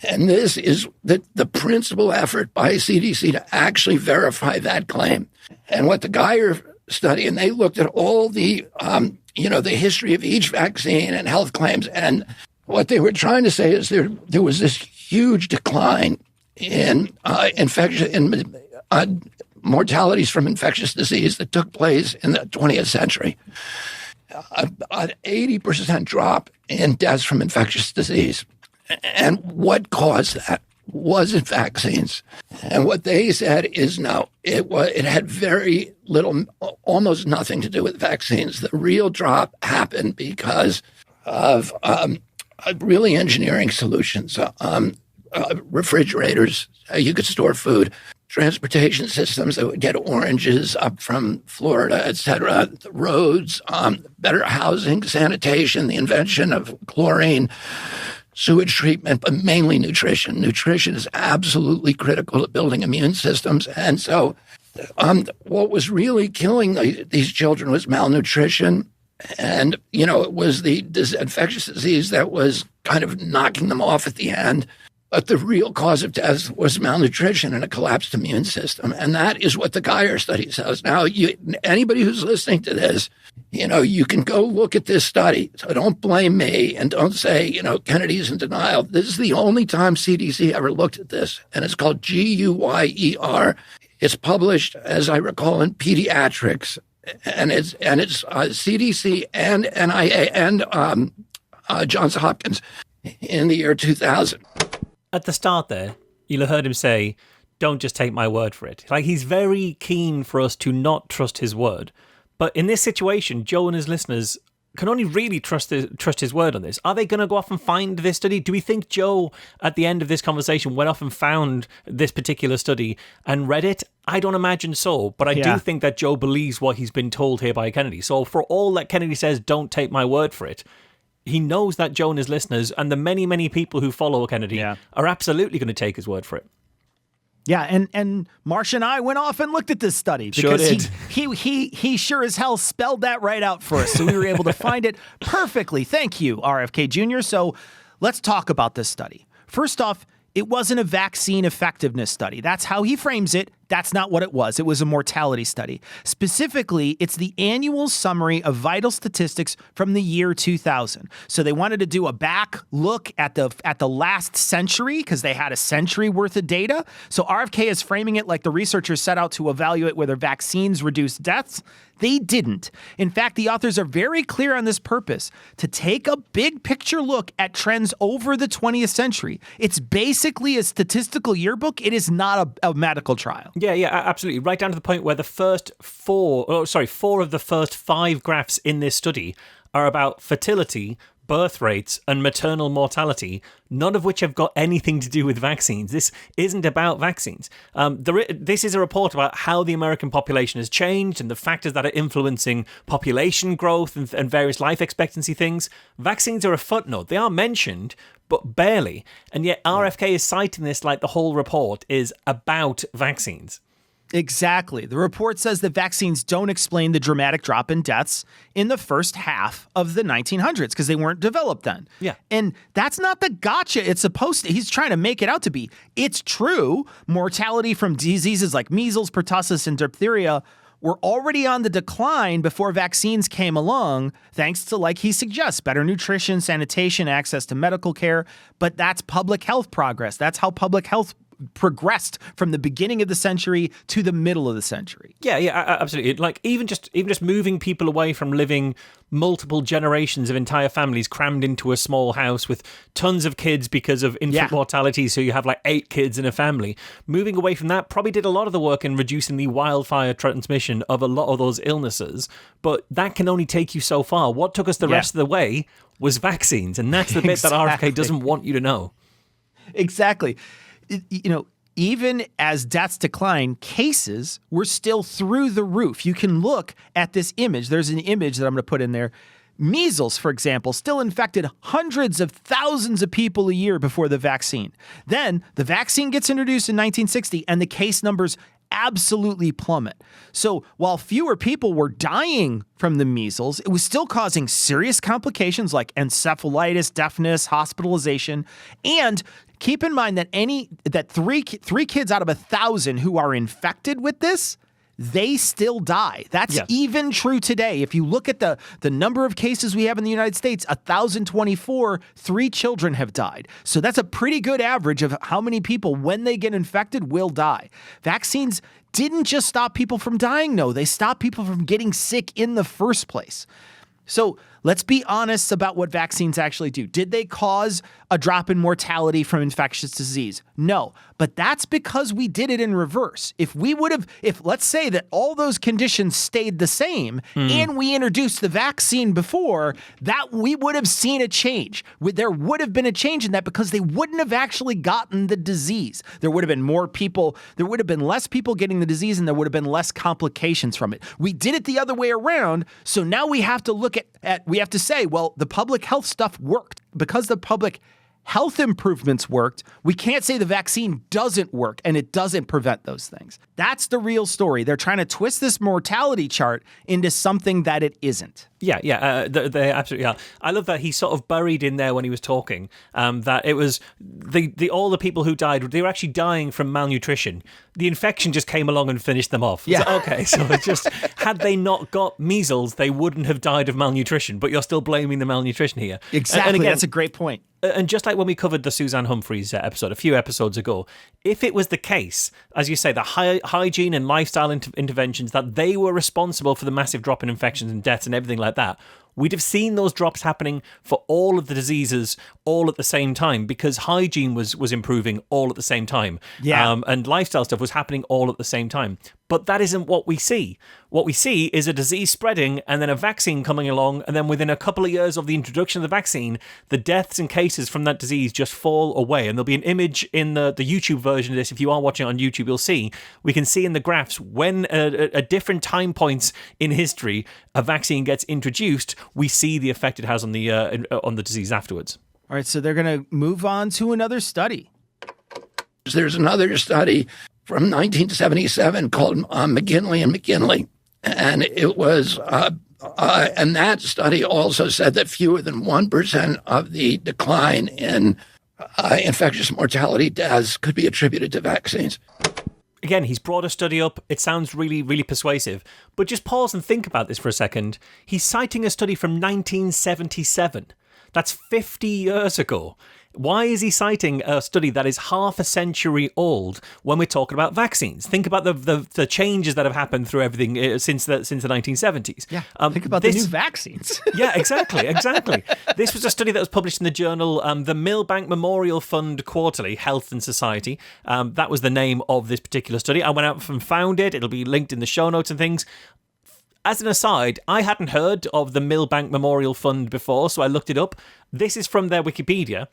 And this is the principal effort by CDC to actually verify that claim. And what the Geyer study, and they looked at all the, the history of each vaccine and health claims. And what they were trying to say is there was this huge decline in mortalities from infectious disease that took place in the 20th century. An 80% drop in deaths from infectious disease. And what caused that? Was it vaccines? And what they said is no. It had very little, almost nothing to do with vaccines. The real drop happened because of really engineering solutions, refrigerators. You could store food. Transportation systems that would get oranges up from Florida, et cetera, the roads, better housing, sanitation, the invention of chlorine, sewage treatment, but mainly nutrition. Nutrition is absolutely critical to building immune systems. And so what was really killing these children was malnutrition. And, it was the infectious disease that was kind of knocking them off at the end. But the real cause of death was malnutrition and a collapsed immune system. And that is what the Geyer study says. Now, anybody who's listening to this, you can go look at this study. So don't blame me and don't say, Kennedy's in denial. This is the only time CDC ever looked at this. And it's called GUYER. It's published, as I recall, in Pediatrics. And it's CDC and NIA and Johns Hopkins in the year 2000. At the start there, you'll have heard him say, don't just take my word for it. Like, he's very keen for us to not trust his word. But in this situation, Joe and his listeners can only really trust his word on this. Are they going to go off and find this study? Do we think Joe, at the end of this conversation, went off and found this particular study and read it? I don't imagine so. But I do think that Joe believes what he's been told here by Kennedy. So for all that Kennedy says, don't take my word for it, he knows that Joe and his listeners and the many, many people who follow Kennedy are absolutely going to take his word for it. Yeah, and Marsh and I went off and looked at this study because he sure as hell spelled that right out for us, so we were able to find it perfectly. Thank you, RFK Jr. So let's talk about this study. First off, it wasn't a vaccine effectiveness study. That's how he frames it. That's not what it was. It was a mortality study. Specifically, it's the annual summary of vital statistics from the year 2000. So they wanted to do a back look at the last century because they had a century worth of data. So RFK is framing it like the researchers set out to evaluate whether vaccines reduce deaths. They didn't. In fact, the authors are very clear on this purpose, to take a big picture look at trends over the 20th century. It's basically a statistical yearbook. It is not a medical trial. Yeah, absolutely. Right down to the point where the first four of the first 5 graphs in this study are about fertility, birth rates and maternal mortality, none of which have got anything to do with vaccines. This isn't about vaccines. This is a report about how the American population has changed and the factors that are influencing population growth and various life expectancy things. Vaccines are a footnote. They are mentioned, but barely. And yet RFK is citing this like the whole report is about vaccines. Exactly. The report says that vaccines don't explain the dramatic drop in deaths in the first half of the 1900s because they weren't developed then. Yeah. And that's not the gotcha it's supposed to. He's trying to make it out to be. It's true. Mortality from diseases like measles, pertussis, and diphtheria were already on the decline before vaccines came along, thanks to, like he suggests, better nutrition, sanitation, access to medical care. But that's public health progress. That's how public health progressed from the beginning of the century to the middle of the century. Yeah, absolutely. Like even just moving people away from living multiple generations of entire families crammed into a small house with tons of kids because of infant mortality, so you have like 8 kids in a family. Moving away from that probably did a lot of the work in reducing the wildfire transmission of a lot of those illnesses, but that can only take you so far. What took us the rest of the way was vaccines, and that's the bit that RFK doesn't want you to know. Exactly. Even as deaths decline, cases were still through the roof. You can look at this image. There's an image that I'm going to put in there. Measles, for example, still infected hundreds of thousands of people a year before the vaccine. Then the vaccine gets introduced in 1960 and the case numbers absolutely plummet. So while fewer people were dying from the measles, it was still causing serious complications like encephalitis, deafness, hospitalization, and keep in mind that three kids out of 1,000 who are infected with this, they still die. That's even true today. If you look at the number of cases we have in the United States, 1,024, 3 children have died. So that's a pretty good average of how many people, when they get infected, will die. Vaccines didn't just stop people from dying, no. They stopped people from getting sick in the first place. So let's be honest about what vaccines actually do. Did they cause a drop in mortality from infectious disease? No, but that's because we did it in reverse. If let's say that all those conditions stayed the same and we introduced the vaccine before, that we would have seen a change. There would have been a change in that because they wouldn't have actually gotten the disease. There would have been more people, there would have been less people getting the disease and there would have been less complications from it. We did it the other way around, so now we have to look we have to say, well, the public health stuff worked. Because the public health improvements worked, we can't say the vaccine doesn't work and it doesn't prevent those things. That's the real story. They're trying to twist this mortality chart into something that it isn't. Yeah, they absolutely are. I love that he sort of buried in there when he was talking that it was all the people who died, they were actually dying from malnutrition. The infection just came along and finished them off. Yeah. Like, okay, so it's just, had they not got measles, they wouldn't have died of malnutrition, but you're still blaming the malnutrition here. Exactly, and again, that's a great point. And just like when we covered the Suzanne Humphreys episode a few episodes ago, if it was the case, as you say, the hygiene and lifestyle interventions, that they were responsible for the massive drop in infections and deaths and everything like that, we'd have seen those drops happening for all of the diseases all at the same time because hygiene was improving all at the same time. Yeah. And lifestyle stuff was happening all at the same time. But that isn't what we see. What we see is a disease spreading and then a vaccine coming along, and then within a couple of years of the introduction of the vaccine, the deaths and cases from that disease just fall away. And there'll be an image in the YouTube version of this. If you are watching it on YouTube, you'll see, we can see in the graphs when at different time points in history a vaccine gets introduced, we see the effect it has on the disease afterwards. All right, so they're going to move on to another study. There's another study from 1977 called McGinley and McGinley. And it was, and that study also said that fewer than 1% of the decline in infectious mortality deaths could be attributed to vaccines. Again, he's brought a study up. It sounds really, really persuasive. But just pause and think about this for a second. He's citing a study from 1977. That's 50 years ago. Why is he citing a study that is half a century old when we're talking about vaccines? Think about the changes that have happened through everything since the 1970s. Yeah, think about the new vaccines. Yeah, exactly. This was a study that was published in the journal, the Milbank Memorial Fund Quarterly, Health and Society. That was the name of this particular study. I went out and found it. It'll be linked in the show notes and things. As an aside, I hadn't heard of the Millbank Memorial Fund before, so I looked it up. This is from their Wikipedia.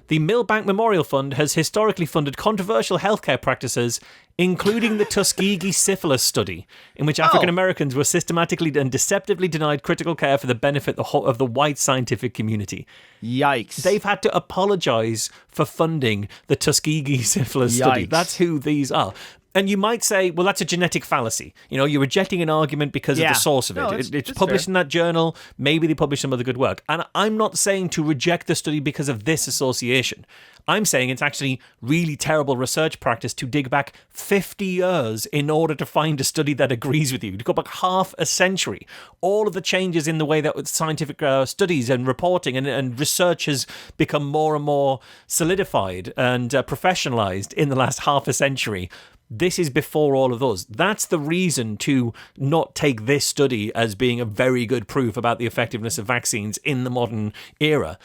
The Millbank Memorial Fund has historically funded controversial healthcare practices, including the Tuskegee syphilis study, in which African Americans were systematically and deceptively denied critical care for the benefit of the white scientific community. Yikes. They've had to apologize for funding the Tuskegee syphilis study. That's who these are. And you might say, well, that's a genetic fallacy. You know, you're rejecting an argument because of the source of it. No, it's published fair. in that journal. Maybe they publish some other good work. And I'm not saying to reject the study because of this association. I'm saying it's actually really terrible research practice to dig back 50 years in order to find a study that agrees with you. To go back half a century. All of the changes in the way that scientific studies and reporting and research has become more and more solidified and professionalized in the last half a century. This is before all of those. That's the reason to not take this study as being a very good proof about the effectiveness of vaccines in the modern era.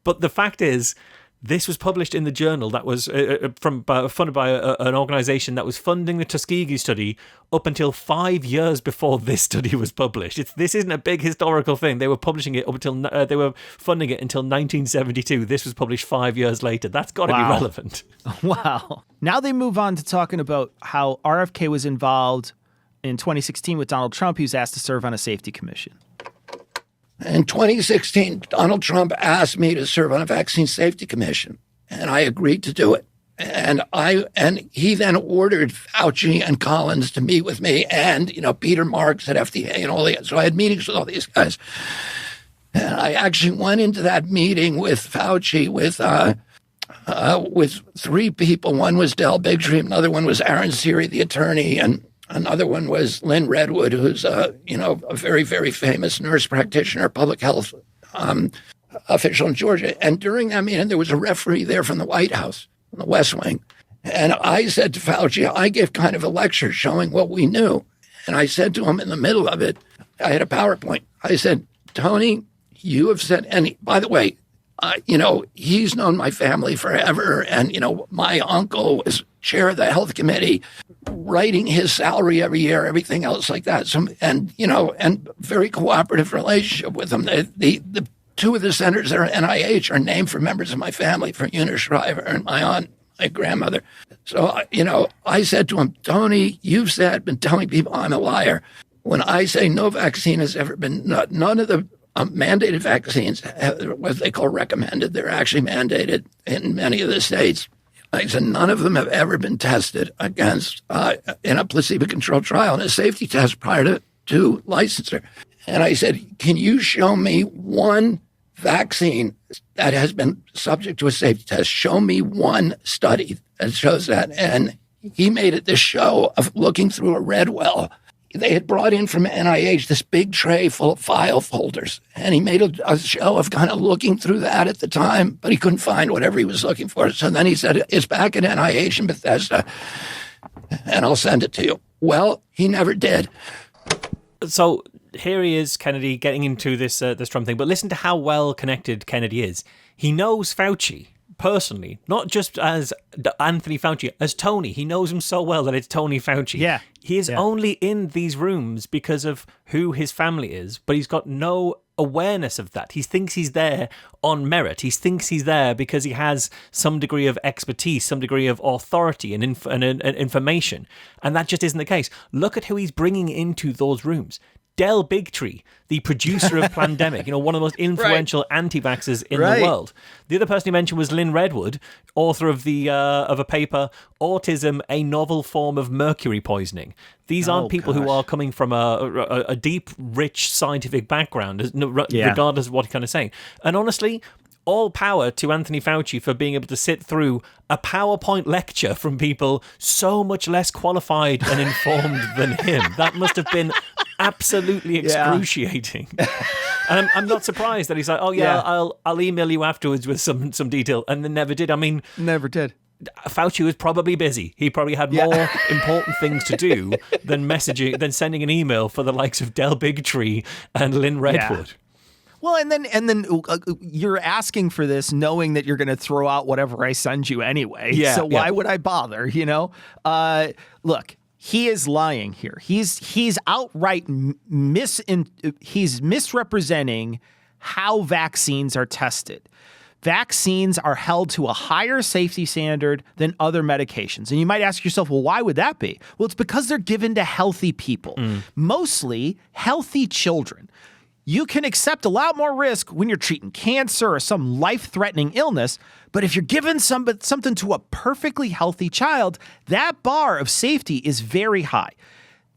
But the fact is, this was published in the journal that was funded by an organisation that was funding the Tuskegee study up until 5 years before this study was published. This isn't a big historical thing. They were publishing it up until they were funding it until 1972. This was published 5 years later. That's got to be relevant. Wow. Now they move on to talking about how RFK was involved in 2016 with Donald Trump. He was asked to serve on a safety commission. In 2016, Donald Trump asked me to serve on a vaccine safety commission, and I agreed to do it. And he then ordered Fauci and Collins to meet with me, and Peter Marks at FDA and all that. So I had meetings with all these guys, and I actually went into that meeting with Fauci with three people. One was Del Bigtree, another one was Aaron Siri, the attorney, and another one was Lynn Redwood, who's a very, very famous nurse practitioner, public health official in Georgia. And during that meeting, there was a referee there from the White House, from the West Wing. And I said to Fauci, I gave kind of a lecture showing what we knew. And I said to him in the middle of it, I had a PowerPoint. I said, Tony, you have said, and by the way, he's known my family forever. And, my uncle was chair of the health committee, writing his salary every year, everything else like that. So, and very cooperative relationship with him. The two of the centers that are NIH are named for members of my family, for Eunice Shriver and my aunt, my grandmother. So, I said to him, Tony, you've been telling people I'm a liar. When I say no vaccine has ever been, none of the mandated vaccines, what they call recommended, they're actually mandated in many of the states. I said, none of them have ever been tested against in a placebo-controlled trial in a safety test prior to licensure. And I said, can you show me one vaccine that has been subject to a safety test? Show me one study that shows that. And he made it this show of looking through a red well. They had brought in from NIH this big tray full of file folders, and he made a show of kind of looking through that at the time, but he couldn't find whatever he was looking for. So then he said, it's back at NIH in Bethesda, and I'll send it to you. Well, he never did. So here he is, Kennedy, getting into this Trump thing, but listen to how well connected Kennedy is. He knows Fauci personally, not just as Anthony Fauci, as Tony. He knows him so well that it's Tony Fauci. Yeah. He is only in these rooms because of who his family is, but he's got no awareness of that. He thinks he's there on merit. He thinks he's there because he has some degree of expertise, some degree of authority and information. And that just isn't the case. Look at who he's bringing into those rooms. Del Bigtree, the producer of Plandemic, one of the most influential anti-vaxxers in the world. The other person he mentioned was Lynn Redwood, author of a paper, Autism, a Novel Form of Mercury Poisoning. These aren't people who are coming from a deep, rich scientific background, regardless of what you're kind of saying. And honestly, all power to Anthony Fauci for being able to sit through a PowerPoint lecture from people so much less qualified and informed than him. That must have been absolutely excruciating. And I'm not surprised that he's like, I'll email you afterwards with some detail, and then never did. I mean, never did. Fauci was probably busy. He probably had more important things to do than sending an email for the likes of Del Bigtree and Lynn Redwood. Yeah. Well, and then you're asking for this knowing that you're going to throw out whatever I send you anyway. Yeah, so why would I bother, Look, he is lying here. He's outright he's misrepresenting how vaccines are tested. Vaccines are held to a higher safety standard than other medications. And you might ask yourself, well, why would that be? Well, it's because they're given to healthy people, mostly healthy children. You can accept a lot more risk when you're treating cancer or some life-threatening illness, but if you're giving something to a perfectly healthy child, that bar of safety is very high.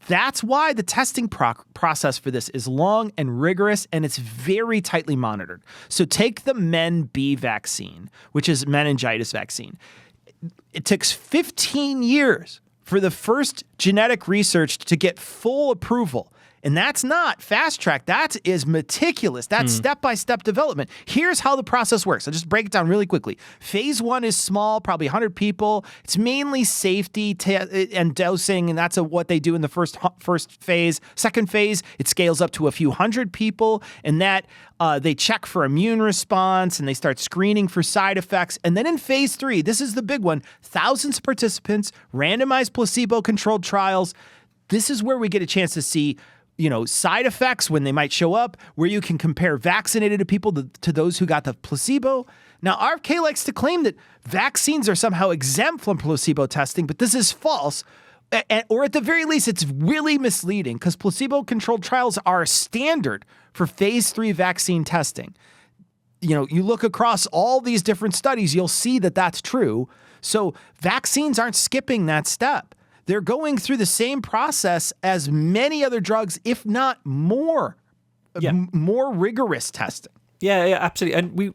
That's why the testing process for this is long and rigorous, and it's very tightly monitored. So take the Men-B vaccine, which is meningitis vaccine. It takes 15 years for the first genetic research to get full approval. And that's not fast track. That is meticulous. That's step-by-step development. Here's how the process works. I'll just break it down really quickly. Phase 1 is small, probably 100 people. It's mainly safety and dosing, and that's what they do in the first phase. Second phase, it scales up to a few hundred people, and that they check for immune response, and they start screening for side effects. And then in phase 3, this is the big one, thousands of participants, randomized placebo-controlled trials. This is where we get a chance to see side effects when they might show up, where you can compare vaccinated people to those who got the placebo. Now, RFK likes to claim that vaccines are somehow exempt from placebo testing, but this is false. Or at the very least, it's really misleading because placebo-controlled trials are standard for phase 3 vaccine testing. You look across all these different studies, you'll see that that's true. So vaccines aren't skipping that step. They're going through the same process as many other drugs, if not more, more rigorous testing. Yeah, absolutely. And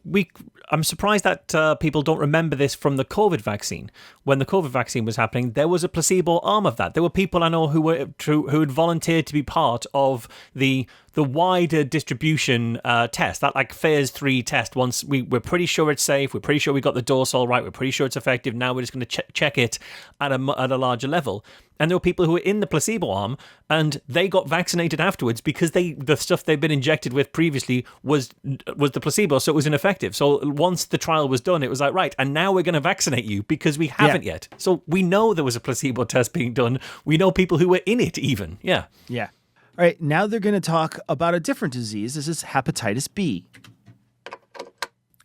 I'm surprised that people don't remember this from the COVID vaccine. When the COVID vaccine was happening, there was a placebo arm of that. There were people I know who had volunteered to be part of the wider distribution test, that like phase 3 test. Once we're pretty sure it's safe, we're pretty sure we got the dose all right, we're pretty sure it's effective. Now we're just going to check it at a larger level. And there were people who were in the placebo arm, and they got vaccinated afterwards because the stuff they'd been injected with previously was the placebo, so it was ineffective. So once the trial was done, it was like, right, and now we're going to vaccinate you because we haven't yet. So we know there was a placebo test being done. We know people who were in it even. Yeah. Yeah. All right, now they're going to talk about a different disease. This is hepatitis B.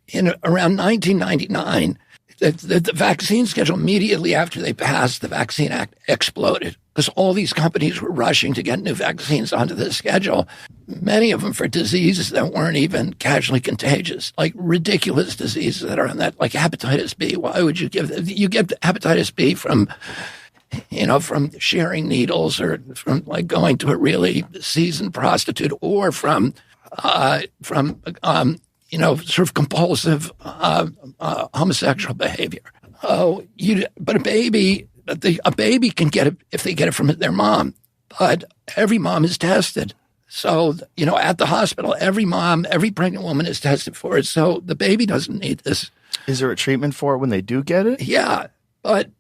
In around 1999, the vaccine schedule immediately after they passed the Vaccine Act exploded because all these companies were rushing to get new vaccines onto the schedule, many of them for diseases that weren't even casually contagious, like ridiculous diseases that are on that, like hepatitis B. Why would you get hepatitis B from sharing needles or from like going to a really seasoned prostitute or from sort of compulsive homosexual behavior. But a baby can get it if they get it from their mom, but every mom is tested. So, at the hospital, every pregnant woman is tested for it. So the baby doesn't need this. Is there a treatment for it when they do get it? Yeah, but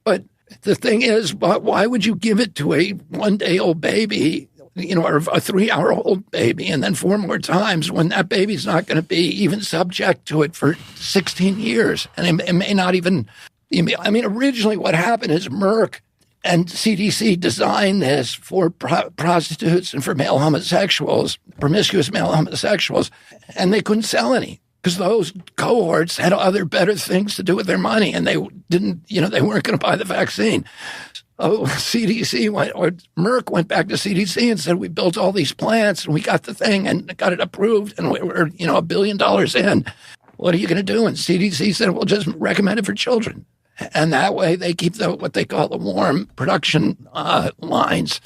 the thing is, why would you give it to a 1-day-old baby, or a 3-hour-old baby, and then 4 more times when that baby's not going to be even subject to it for 16 years? And it may not even, originally what happened is Merck and CDC designed this for prostitutes and for male homosexuals, promiscuous male homosexuals, and they couldn't sell any because those cohorts had other better things to do with their money, and they didn't, they weren't going to buy the vaccine. Merck went back to CDC and said, we built all these plants and we got the thing and got it approved and we're, $1 billion in. What are you going to do? And CDC said, we'll just recommend it for children. And that way they keep what they call the warm production lines.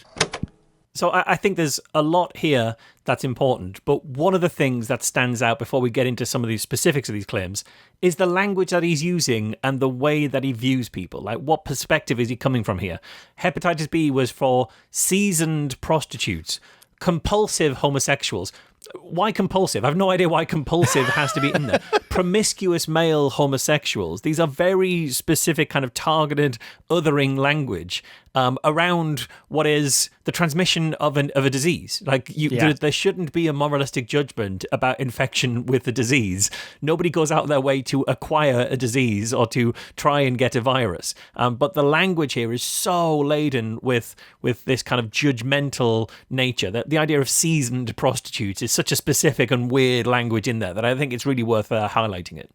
So I think there's a lot here that's important, but one of the things that stands out before we get into some of the specifics of these claims is the language that he's using and the way that he views people. Like, what perspective is he coming from here? Hepatitis B was for seasoned prostitutes, compulsive homosexuals. Why compulsive? I have no idea why compulsive has to be in there. Promiscuous male homosexuals. These are very specific kind of targeted othering language. around what is the transmission of a disease. Like there shouldn't be a moralistic judgment about infection with a disease. Nobody goes out their way to acquire a disease or to try and get a virus. But the language here is so laden with this kind of judgmental nature that the idea of seasoned prostitutes is such a specific and weird language in there that I think it's really worth highlighting it.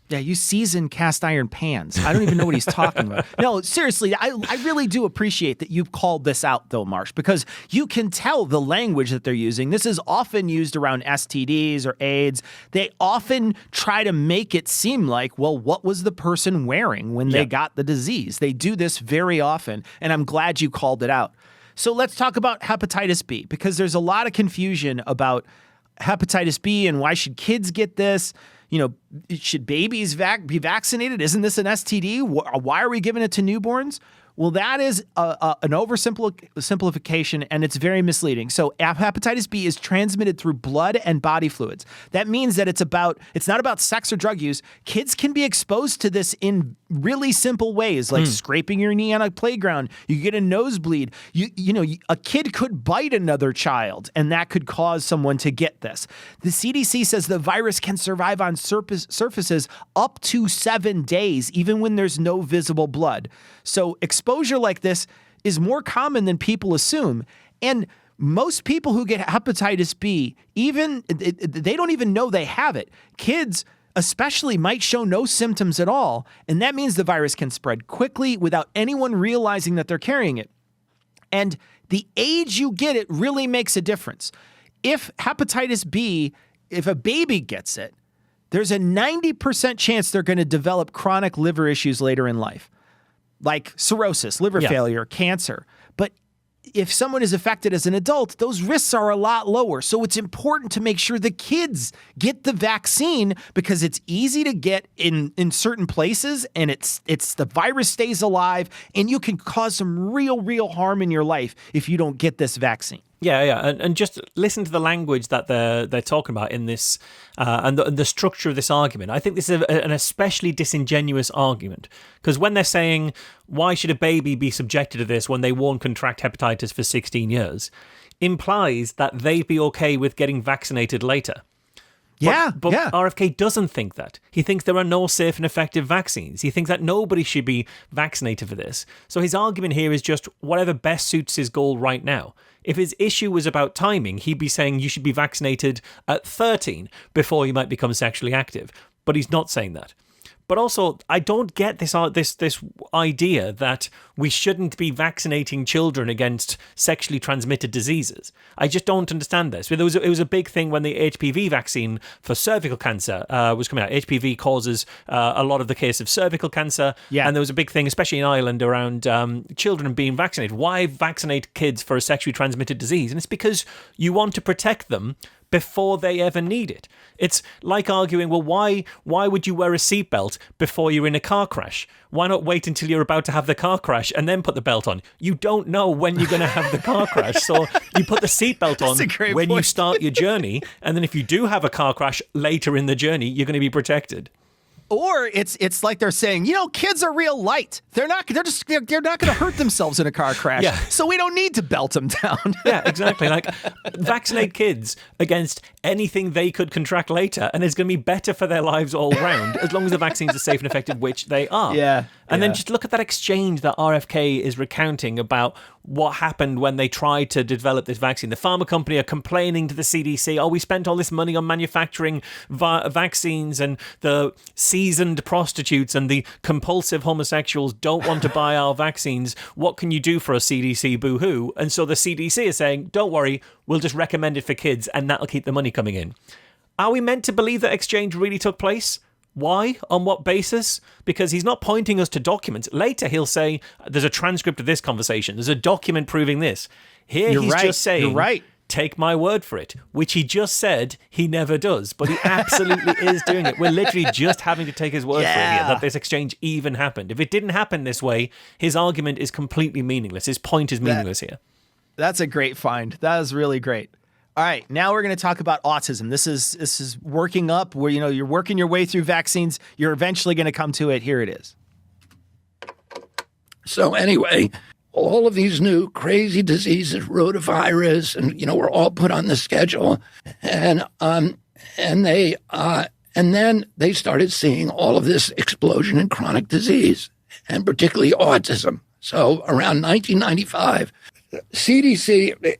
Yeah, you season cast iron pans. I don't even know what he's talking about. No, seriously, I really do appreciate that you've called this out, though, Marsh, because you can tell the language that they're using. This is often used around STDs or AIDS. They often try to make it seem like, well, what was the person wearing when they got the disease? They do this very often, and I'm glad you called it out. So let's talk about hepatitis B, because there's a lot of confusion about hepatitis B and why should kids get this? You know, should babies be vaccinated? Isn't this an STD? Why are we giving it to newborns? Well, that is an oversimplification, and it's very misleading. So hepatitis B is transmitted through blood and body fluids. That means that it's not about sex or drug use. Kids can be exposed to this in really simple ways, like scraping your knee on a playground. You get a nosebleed. A kid could bite another child, and that could cause someone to get this. The CDC says the virus can survive on surfaces up to 7 days, even when there's no visible blood. So exposure like this is more common than people assume. And most people who get hepatitis B, they don't even know they have it. Kids especially might show no symptoms at all. And that means the virus can spread quickly without anyone realizing that they're carrying it. And the age you get it really makes a difference. If hepatitis B, if a baby gets it, there's a 90% chance they're going to develop chronic liver issues later in life, like cirrhosis, liver failure, cancer. But if someone is affected as an adult, those risks are a lot lower. So it's important to make sure the kids get the vaccine because it's easy to get in certain places, and it's the virus stays alive, and you can cause some real harm in your life if you don't get this vaccine. Yeah, and just listen to the language that they're talking about in this, and the structure of this argument. I think this is an especially disingenuous argument, because when they're saying, why should a baby be subjected to this when they won't contract hepatitis for 16 years, implies that they'd be okay with getting vaccinated later. But RFK doesn't think that. He thinks there are no safe and effective vaccines. He thinks that nobody should be vaccinated for this. So his argument here is just whatever best suits his goal right now. If his issue was about timing, he'd be saying you should be vaccinated at 13 before you might become sexually active. But he's not saying that. But also, I don't get this idea that we shouldn't be vaccinating children against sexually transmitted diseases. I just don't understand this. It was a big thing when the HPV vaccine for cervical cancer was coming out. HPV causes a lot of the case of cervical cancer. Yeah. And there was a big thing, especially in Ireland, around children being vaccinated. Why vaccinate kids for a sexually transmitted disease? And it's because you want to protect them before they ever need it. It's like arguing, well, why would you wear a seatbelt before you're in a car crash? Why not wait until you're about to have the car crash and then put the belt on? You don't know when you're going to have the car crash, so you put the seatbelt on when you start your journey, and then if you do have a car crash later in the journey, you're going to be protected. Or it's like they're saying, kids are real light. They're not going to hurt themselves in a car crash. Yeah. So we don't need to belt them down. Yeah, exactly. Like, vaccinate kids against anything they could contract later, and it's going to be better for their lives all round as long as the vaccines are safe and effective, which they are. Yeah. And then just look at that exchange that RFK is recounting about what happened when they tried to develop this vaccine. The pharma company are complaining to the CDC, we spent all this money on manufacturing vaccines, and the seasoned prostitutes and the compulsive homosexuals don't want to buy our vaccines. What can you do for us, CDC? Boo-hoo. And so the CDC is saying, don't worry, we'll just recommend it for kids, and that'll keep the money coming in. Are we meant to believe that exchange really took place? Why? On what basis? Because he's not pointing us to documents. Later, he'll say, there's a transcript of this conversation. There's a document proving this. Here, he's just saying, take my word for it, which he just said he never does. But he absolutely is doing it. We're literally just having to take his word for it here, that this exchange even happened. If it didn't happen this way, his argument is completely meaningless. His point is meaningless here. That's a great find. That is really great. All right, now we're going to talk about autism. This is working up where, you're working your way through vaccines. You're eventually going to come to it. Here it is. So anyway, all of these new crazy diseases, rotavirus, and were all put on the schedule, and then they started seeing all of this explosion in chronic disease, and particularly autism. So around 1995, CDC,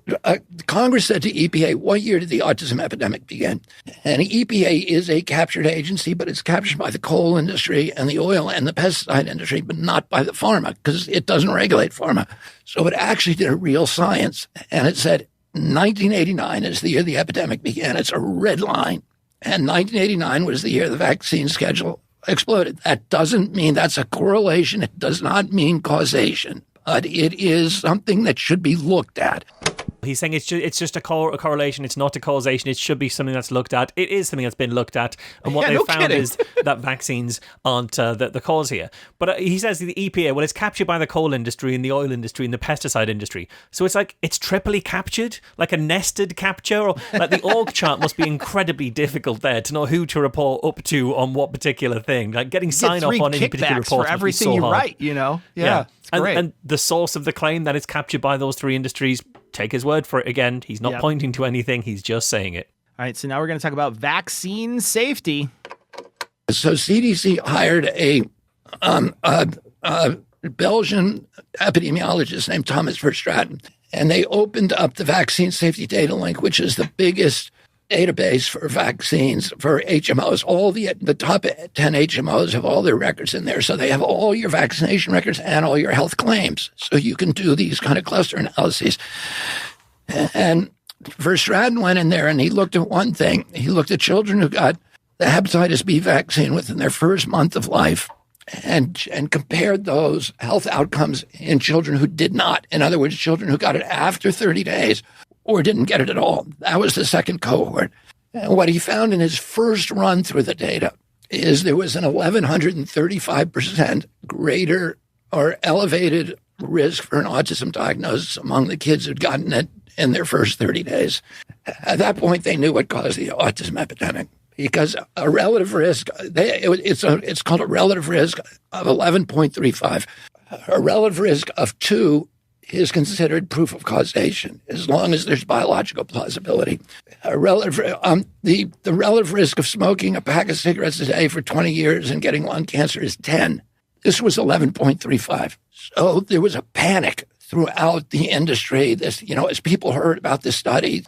Congress said to EPA, what year did the autism epidemic begin? And EPA is a captured agency, but it's captured by the coal industry and the oil and the pesticide industry, but not by the pharma, because it doesn't regulate pharma. So it actually did a real science, and it said 1989 is the year the epidemic began. It's a red line. And 1989 was the year the vaccine schedule exploded. That doesn't mean that's a correlation. It does not mean causation. But it is something that should be looked at. He's saying it's just a correlation. It's not a causation. It should be something that's looked at. It is something that's been looked at. And what they've found is that vaccines aren't the cause here. But he says the EPA, well, it's captured by the coal industry and the oil industry and the pesticide industry. So it's like it's triply captured, like a nested capture. Or like the org chart must be incredibly difficult there to know who to report up to on what particular thing. Like getting sign off on any particular report for everything you write, Yeah. And the source of the claim that it's captured by those three industries, take his word for it again. He's not pointing to anything. He's just saying it. All right, so now we're going to talk about vaccine safety. So CDC hired a Belgian epidemiologist named Thomas Verstraeten, and they opened up the Vaccine Safety Data Link, which is the biggest database for vaccines, for HMOs. All the top 10 HMOs have all their records in there. So they have all your vaccination records and all your health claims. So you can do these kind of cluster analyses. And Verstraeten went in there and he looked at one thing. He looked at children who got the hepatitis B vaccine within their first month of life and compared those health outcomes in children who did not. In other words, children who got it after 30 days or didn't get it at all. That was the second cohort. And what he found in his first run through the data is there was an 1,135% greater or elevated risk for an autism diagnosis among the kids who'd gotten it in their first 30 days. At that point, they knew what caused the autism epidemic because a relative risk, it's called a relative risk of 11.35. A relative risk of 2 is considered proof of causation as long as there's biological plausibility. The relative risk of smoking a pack of cigarettes a day for 20 years and getting lung cancer is 10. This was 11.35. So there was a panic throughout the industry. As people heard about this study.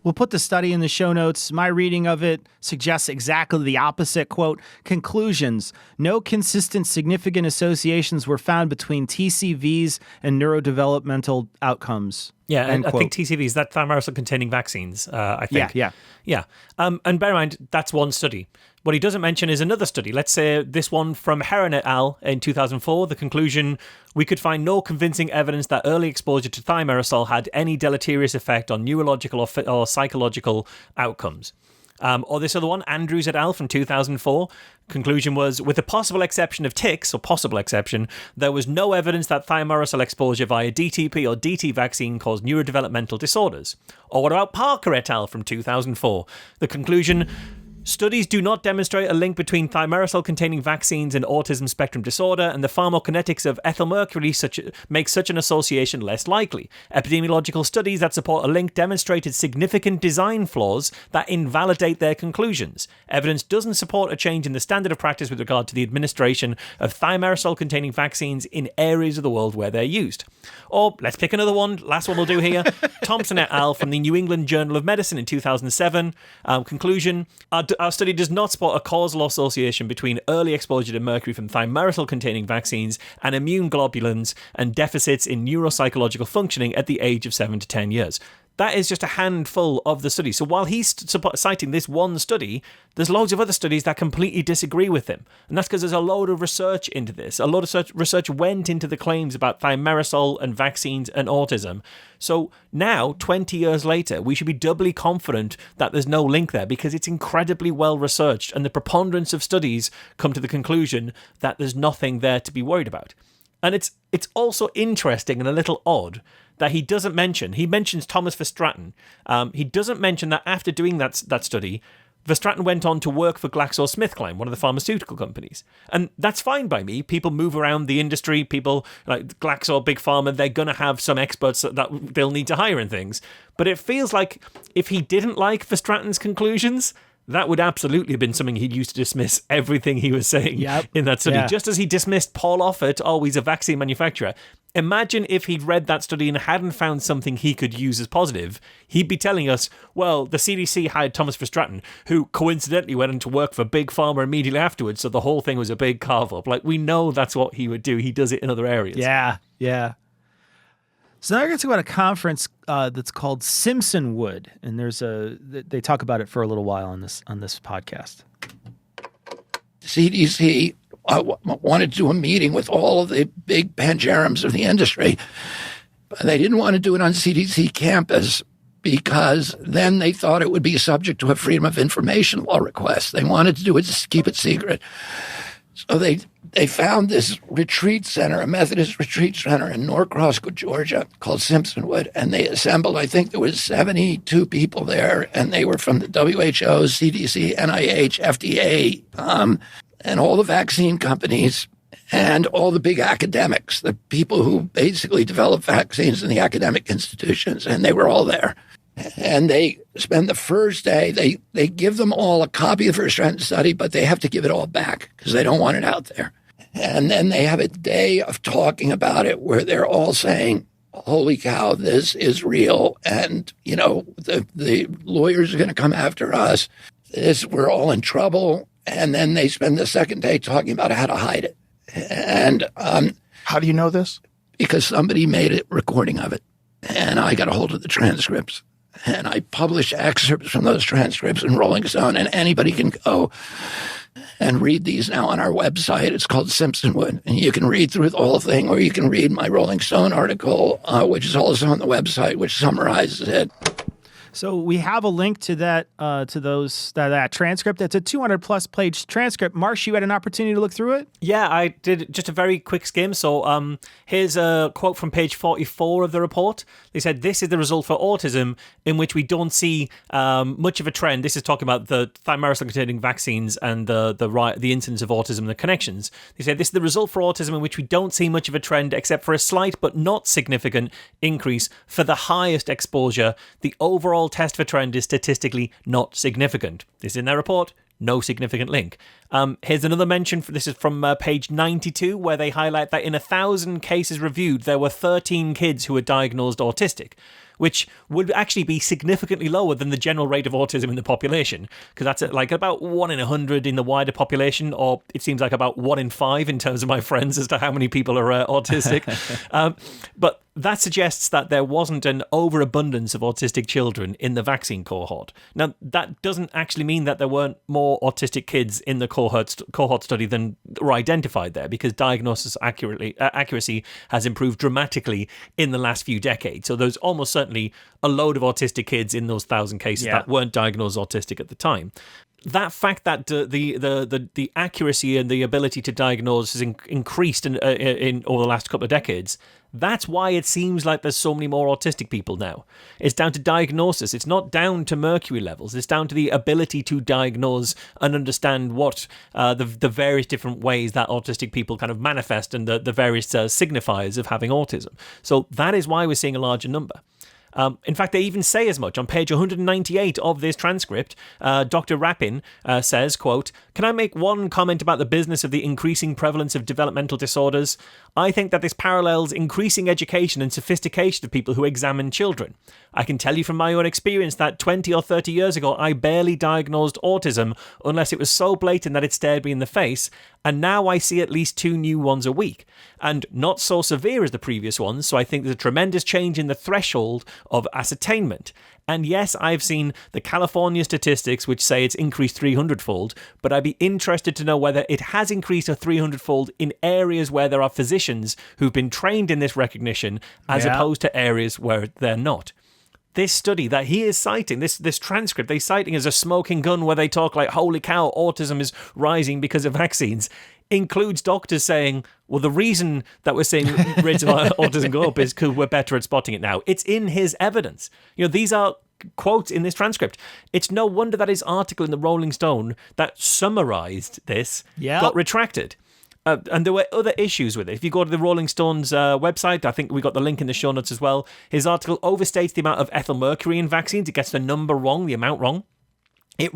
We'll put the study in the show notes. My reading of it suggests exactly the opposite. Quote, conclusions. No consistent significant associations were found between TCVs and neurodevelopmental outcomes. Yeah, and I think TCVs, that thimerosal-containing vaccines, I think. Yeah. And bear in mind, that's one study. What he doesn't mention is another study. Let's say this one from Heron et al. In 2004. The conclusion, we could find no convincing evidence that early exposure to thimerosal had any deleterious effect on neurological or psychological outcomes. Or this other one, Andrews et al. From 2004. Conclusion was, with the possible exception of ticks, there was no evidence that thimerosal exposure via DTP or DT vaccine caused neurodevelopmental disorders. Or what about Parker et al. From 2004? The conclusion, studies do not demonstrate a link between thimerosal-containing vaccines and autism spectrum disorder, and the pharmacokinetics of ethylmercury makes such an association less likely. Epidemiological studies that support a link demonstrated significant design flaws that invalidate their conclusions. Evidence doesn't support a change in the standard of practice with regard to the administration of thimerosal-containing vaccines in areas of the world where they're used. Or, let's pick another one, last one we'll do here, Thompson et al. From the New England Journal of Medicine in 2007. Conclusion, our study does not support a causal association between early exposure to mercury from thimerosal-containing vaccines and immune globulins and deficits in neuropsychological functioning at the age of 7 to 10 years. That is just a handful of the studies. So while he's citing this one study, there's loads of other studies that completely disagree with him. And that's because there's a load of research into this. A lot of research went into the claims about thimerosal and vaccines and autism. So now, 20 years later, we should be doubly confident that there's no link there because it's incredibly well researched and the preponderance of studies come to the conclusion that there's nothing there to be worried about. And it's also interesting and a little odd that he doesn't mention. He mentions Thomas Verstraeten. He doesn't mention that after doing that study, Verstraeten went on to work for GlaxoSmithKline, one of the pharmaceutical companies. And that's fine by me. People move around the industry. People like Glaxo, Big Pharma, they're going to have some experts that they'll need to hire and things. But it feels like if he didn't like Verstraeten's conclusions, that would absolutely have been something he'd used to dismiss everything he was saying in that study. Just as he dismissed Paul Offit, he's a vaccine manufacturer. Imagine if he'd read that study and hadn't found something he could use as positive. He'd be telling us, well, the CDC hired Thomas Verstraeten, who coincidentally went into work for Big Pharma immediately afterwards, so the whole thing was a big carve-up. Like, we know that's what he would do. He does it in other areas. Yeah. So now we're going to talk about a conference that's called Simpsonwood, and they talk about it for a little while on this podcast. CDC wanted to do a meeting with all of the big pangerums of the industry. But they didn't want to do it on CDC campus because then they thought it would be subject to a Freedom of Information law request. They wanted to do it, just keep it secret. So they found this retreat center, a Methodist retreat center in Norcross, Georgia, called Simpsonwood, and they assembled, I think there was 72 people there, and they were from the WHO, CDC, NIH, FDA, and all the vaccine companies and all the big academics, the people who basically develop vaccines in the academic institutions, and they were all there. And they spend the first day, they give them all a copy of the Verstraeten study, but they have to give it all back because they don't want it out there. And then they have a day of talking about it where they're all saying, holy cow, this is real. And, the lawyers are going to come after us. We're all in trouble. And then they spend the second day talking about how to hide it. And how do you know this? Because somebody made a recording of it. And I got a hold of the transcripts. And I published excerpts from those transcripts in Rolling Stone. And anybody can go and read these now on our website. It's called Simpsonwood. And you can read through the whole thing, or you can read my Rolling Stone article, which is also on the website, which summarizes it. So we have a link to that that transcript. It's a 200+ page transcript. Marsh, you had an opportunity to look through it? Yeah, I did just a very quick skim. So here's a quote from page 44 of the report. They said, this is the result for autism in which we don't see much of a trend. This is talking about the thimerosal-containing vaccines and the incidence of autism and the connections. They said, this is the result for autism in which we don't see much of a trend except for a slight but not significant increase for the highest exposure. The overall test for trend is statistically not significant. This is in their report. No significant link. Here's another mention. This is from page 92, where they highlight that in 1,000 cases reviewed, there were 13 kids who were diagnosed autistic, which would actually be significantly lower than the general rate of autism in the population, because that's like about 1 in 100 in the wider population, or it seems like about 1 in 5 in terms of my friends as to how many people are autistic. But that suggests that there wasn't an overabundance of autistic children in the vaccine cohort. Now, that doesn't actually mean that there weren't more autistic kids in the cohort study than were identified there, because diagnosis accuracy has improved dramatically in the last few decades. So there's almost certainly a load of autistic kids in those 1,000 cases that weren't diagnosed autistic at the time. That fact that the accuracy and the ability to diagnose has increased in over the last couple of decades, that's why it seems like there's so many more autistic people now. It's down to diagnosis. It's not down to mercury levels. It's down to the ability to diagnose and understand what the various different ways that autistic people kind of manifest and the various signifiers of having autism. So that is why we're seeing a larger number. In fact, they even say as much. On page 198 of this transcript, Dr. Rappin says, quote, "Can I make one comment about the business of the increasing prevalence of developmental disorders? I think that this parallels increasing education and sophistication of people who examine children. I can tell you from my own experience that 20 or 30 years ago, I barely diagnosed autism unless it was so blatant that it stared me in the face, and now I see at least 2 new ones a week, and not so severe as the previous ones, so I think there's a tremendous change in the threshold of ascertainment. And yes, I've seen the California statistics which say it's increased 300-fold, but I'd be interested to know whether it has increased a 300-fold in areas where there are physicians who've been trained in this recognition as opposed to areas where they're not." This study that he is citing, this transcript, they're citing as a smoking gun where they talk like, holy cow, autism is rising because of vaccines, includes doctors saying, well, the reason that we're seeing rates of autism go up is because we're better at spotting it now. It's in his evidence. These are quotes in this transcript. It's no wonder that his article in the Rolling Stone that summarized this got retracted. And there were other issues with it. If you go to the Rolling Stone's website, I think we got the link in the show notes as well. His article overstates the amount of ethyl mercury in vaccines. It gets the number wrong, the amount wrong. His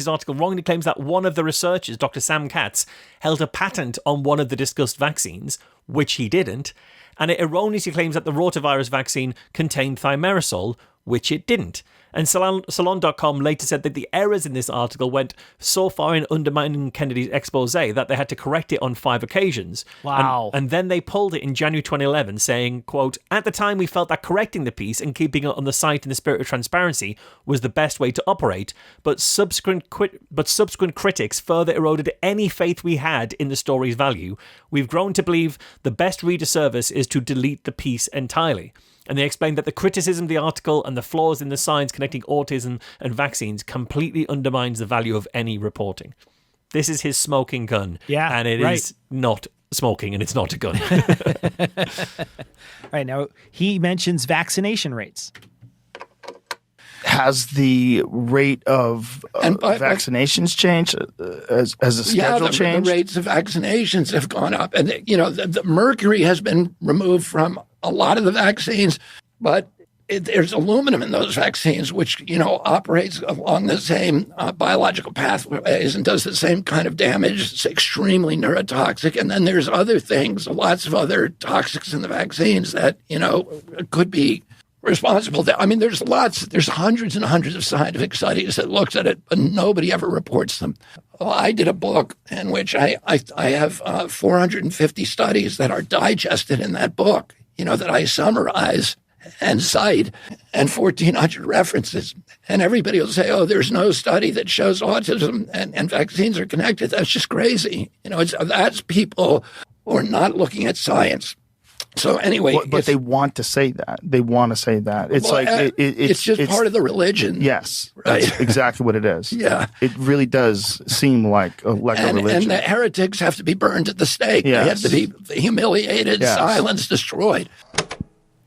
article wrongly claims that one of the researchers, Dr. Sam Katz, held a patent on one of the discussed vaccines, which he didn't. And it erroneously claims that the rotavirus vaccine contained thimerosal, which it didn't. And Salon.com later said that the errors in this article went so far in undermining Kennedy's expose that they had to correct it on 5 occasions. Wow. And then they pulled it in January 2011, saying, quote, "At the time we felt that correcting the piece and keeping it on the site in the spirit of transparency was the best way to operate, but subsequent critics further eroded any faith we had in the story's value. We've grown to believe the best reader service is to delete the piece entirely." And they explained that the criticism of the article and the flaws in the science connecting autism and vaccines completely undermines the value of any reporting. This is his smoking gun. Yeah, and it is not smoking, and it's not a gun. All right, now he mentions vaccination rates. Has the rate of vaccinations changed as a schedule changed? The rates of vaccinations have gone up. And, the mercury has been removed from a lot of the vaccines, but there's aluminum in those vaccines, which, operates along the same biological pathways and does the same kind of damage. It's extremely neurotoxic. And then there's other things, lots of other toxics in the vaccines that, could be responsible. There's hundreds and hundreds of scientific studies that looks at it, but nobody ever reports them. Well, I did a book in which I have 450 studies that are digested in that book, that I summarize and cite, and 1,400 references. And everybody will say, oh, there's no study that shows autism and vaccines are connected. That's just crazy. That's people who are not looking at science. So anyway, but they want to say that. They want to say that. It's it's just part of the religion. Yes, right? That's exactly what it is. Yeah, it really does seem like a religion. And the heretics have to be burned at the stake. Yes. They have to be humiliated, silenced, destroyed.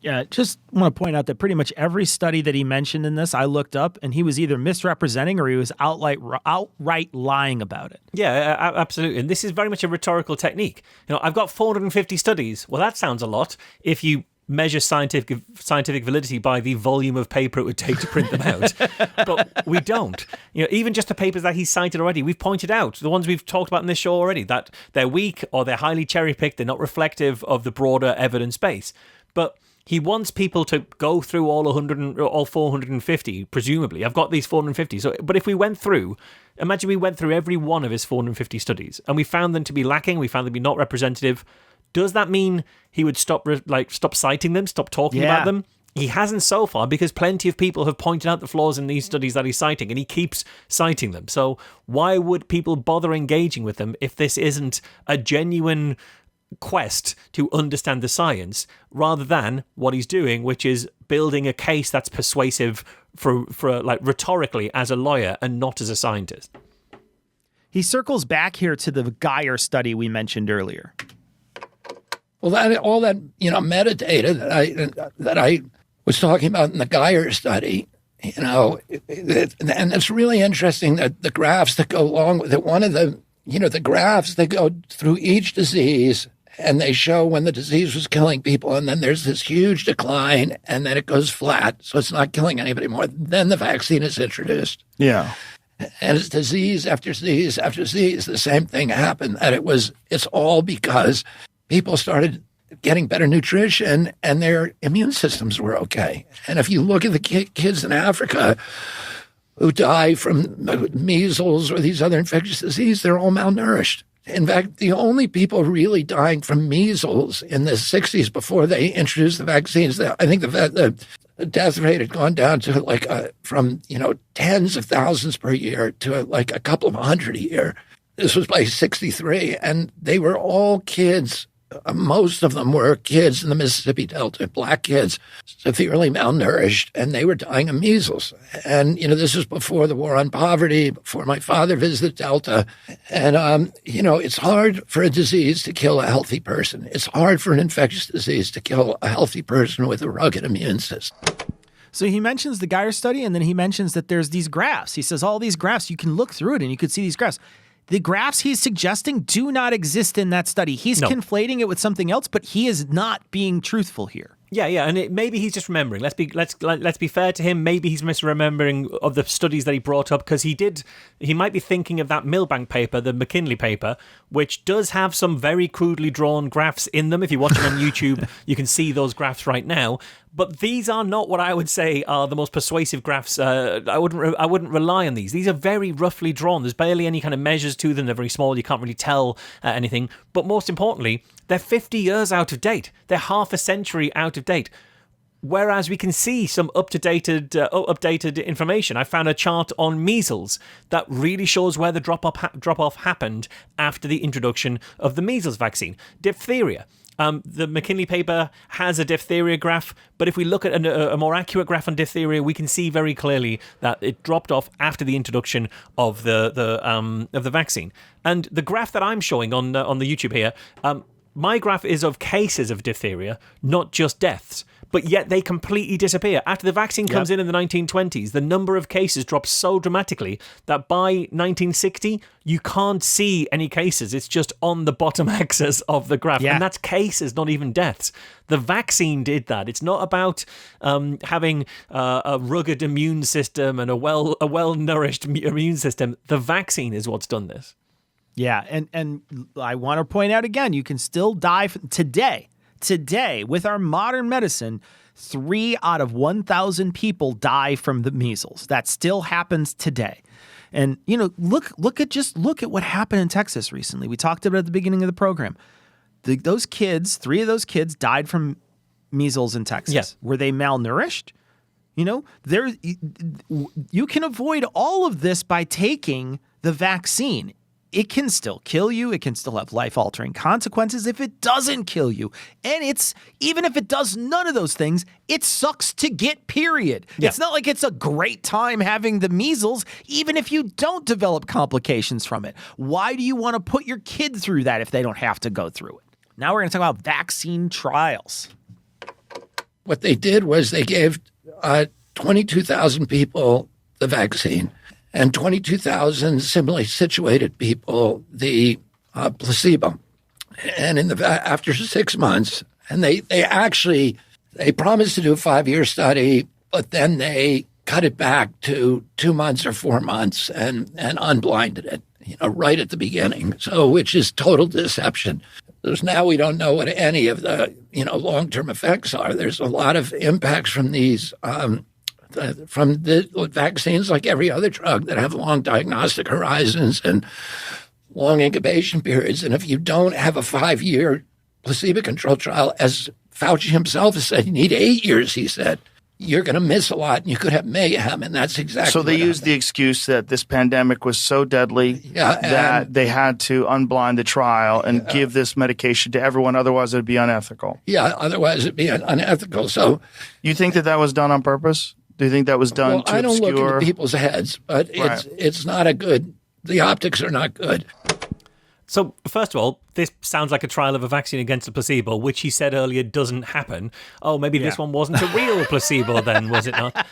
Yeah, just want to point out that pretty much every study that he mentioned in this, I looked up, and he was either misrepresenting or he was outright lying about it. Yeah, absolutely. And this is very much a rhetorical technique. I've got 450 studies. Well, that sounds a lot if you measure scientific validity by the volume of paper it would take to print them out. But we don't. Even just the papers that he's cited already, we've pointed out, the ones we've talked about in this show already, that they're weak or they're highly cherry-picked, they're not reflective of the broader evidence base. But he wants people to go through all 450, presumably. I've got these 450. But if we went through, imagine we went through every one of his 450 studies and we found them to be lacking, we found them to be not representative. Does that mean he would stop citing them, stop talking about them? He hasn't so far, because plenty of people have pointed out the flaws in these studies that he's citing, and he keeps citing them. So why would people bother engaging with them if this isn't a genuine quest to understand the science, rather than what he's doing, which is building a case that's persuasive for rhetorically as a lawyer and not as a scientist? He circles back here to the Geyer study we mentioned earlier. Well, all that metadata that I was talking about in the Geyer study, and it's really interesting that the graphs that go along with it. One of the graphs that go through each disease, and they show when the disease was killing people, and then there's this huge decline, and then it goes flat, so it's not killing anybody more. Then the vaccine is introduced. Yeah. And it's disease after disease after disease. The same thing happened, it's all because people started getting better nutrition and their immune systems were okay. And if you look at the kids in Africa who die from measles or these other infectious diseases, they're all malnourished. In fact, the only people really dying from measles in the 60s before they introduced the vaccines, I think the death rate had gone down to from tens of thousands per year to a couple of hundred a year. This was by 63, and they were all kids. Most of them were kids in the Mississippi Delta, black kids, severely malnourished, and they were dying of measles. And, this was before the war on poverty, before my father visited Delta. And, it's hard for a disease to kill a healthy person. It's hard for an infectious disease to kill a healthy person with a rugged immune system. So he mentions the Geyer study, and then he mentions that there's these graphs. He says all these graphs, you can look through it and you could see these graphs. The graphs he's suggesting do not exist in that study. He's conflating it with something else, but he is not being truthful here. Yeah, and maybe he's just remembering. Let's be fair to him. Maybe he's misremembering of the studies that he brought up, because he might be thinking of that Milbank paper, the McKinley paper, which does have some very crudely drawn graphs in them. If you watch it on YouTube, you can see those graphs right now. But these are not what I would say are the most persuasive graphs. I wouldn't rely on these. These are very roughly drawn. There's barely any kind of measures to them. They're very small. You can't really tell anything. But most importantly, they're 50 years out of date. They're half a century out of date. Whereas we can see some updated information. I found a chart on measles that really shows where the drop-off happened after the introduction of the measles vaccine. Diphtheria. The McKinley paper has a diphtheria graph, but if we look at a more accurate graph on diphtheria, we can see very clearly that it dropped off after the introduction of the vaccine. And the graph that I'm showing on the YouTube here, my graph is of cases of diphtheria, not just deaths. But yet they completely disappear. After the vaccine comes in the 1920s, the number of cases drops so dramatically that by 1960, you can't see any cases. It's just on the bottom axis of the graph. Yeah. And that's cases, not even deaths. The vaccine did that. It's not about having a rugged immune system and a well-nourished immune system. The vaccine is what's done this. Yeah, and I want to point out again, you can still die Today, with our modern medicine, 3 out of 1,000 people die from the measles. That still happens today. And, look at what happened in Texas recently. We talked about it at the beginning of the program. 3 of those kids died from measles in Texas. Yeah. Were they malnourished? You can avoid all of this by taking the vaccine. It can still kill you. It can still have life-altering consequences if it doesn't kill you. And even if it does none of those things, it sucks to get, period. Yeah. It's not like it's a great time having the measles, even if you don't develop complications from it. Why do you want to put your kid through that if they don't have to go through it? Now we're going to talk about vaccine trials. What they did was they gave 22,000 people the vaccine and 22,000 similarly situated people the placebo. And after 6 months, and they promised to do a 5-year study, but then they cut it back to 2 months or 4 months and unblinded it, right at the beginning. So, which is total deception. Because now we don't know what any of the, long-term effects are. There's a lot of impacts from these, from the vaccines, like every other drug, that have long diagnostic horizons and long incubation periods. And if you don't have a 5-year placebo-controlled trial, as Fauci himself has said, you need 8 years, he said, you're going to miss a lot and you could have mayhem. And that's exactly so they used the excuse that this pandemic was so deadly that they had to unblind the trial and give this medication to everyone. Otherwise, it would be unethical. Yeah, otherwise it'd be unethical. So you think that was done on purpose? Do you think that was done to I don't obscure? Look into people's heads, but it's not a good. The optics are not good. So, first of all, this sounds like a trial of a vaccine against a placebo, which he said earlier doesn't happen. Oh, maybe this one wasn't a real placebo then, was it not?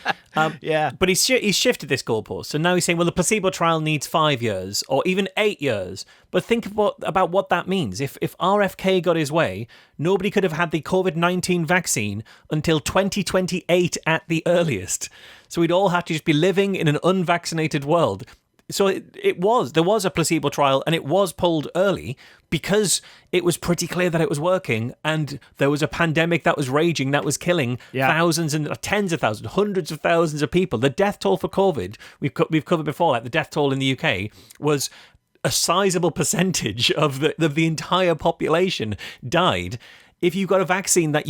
Yeah. But he's shifted this goalpost. So now he's saying, well, the placebo trial needs 5 years or even 8 years. But think about what that means. If RFK got his way, nobody could have had the COVID-19 vaccine until 2028 at the earliest. So we'd all have to just be living in an unvaccinated world. So there was a placebo trial, and it was pulled early because it was pretty clear that it was working, and there was a pandemic that was raging, that was killing thousands and tens of thousands, hundreds of thousands of people. The death toll for COVID, we've covered before, like the death toll in the UK was a sizable percentage of the entire population died. If you've got a vaccine that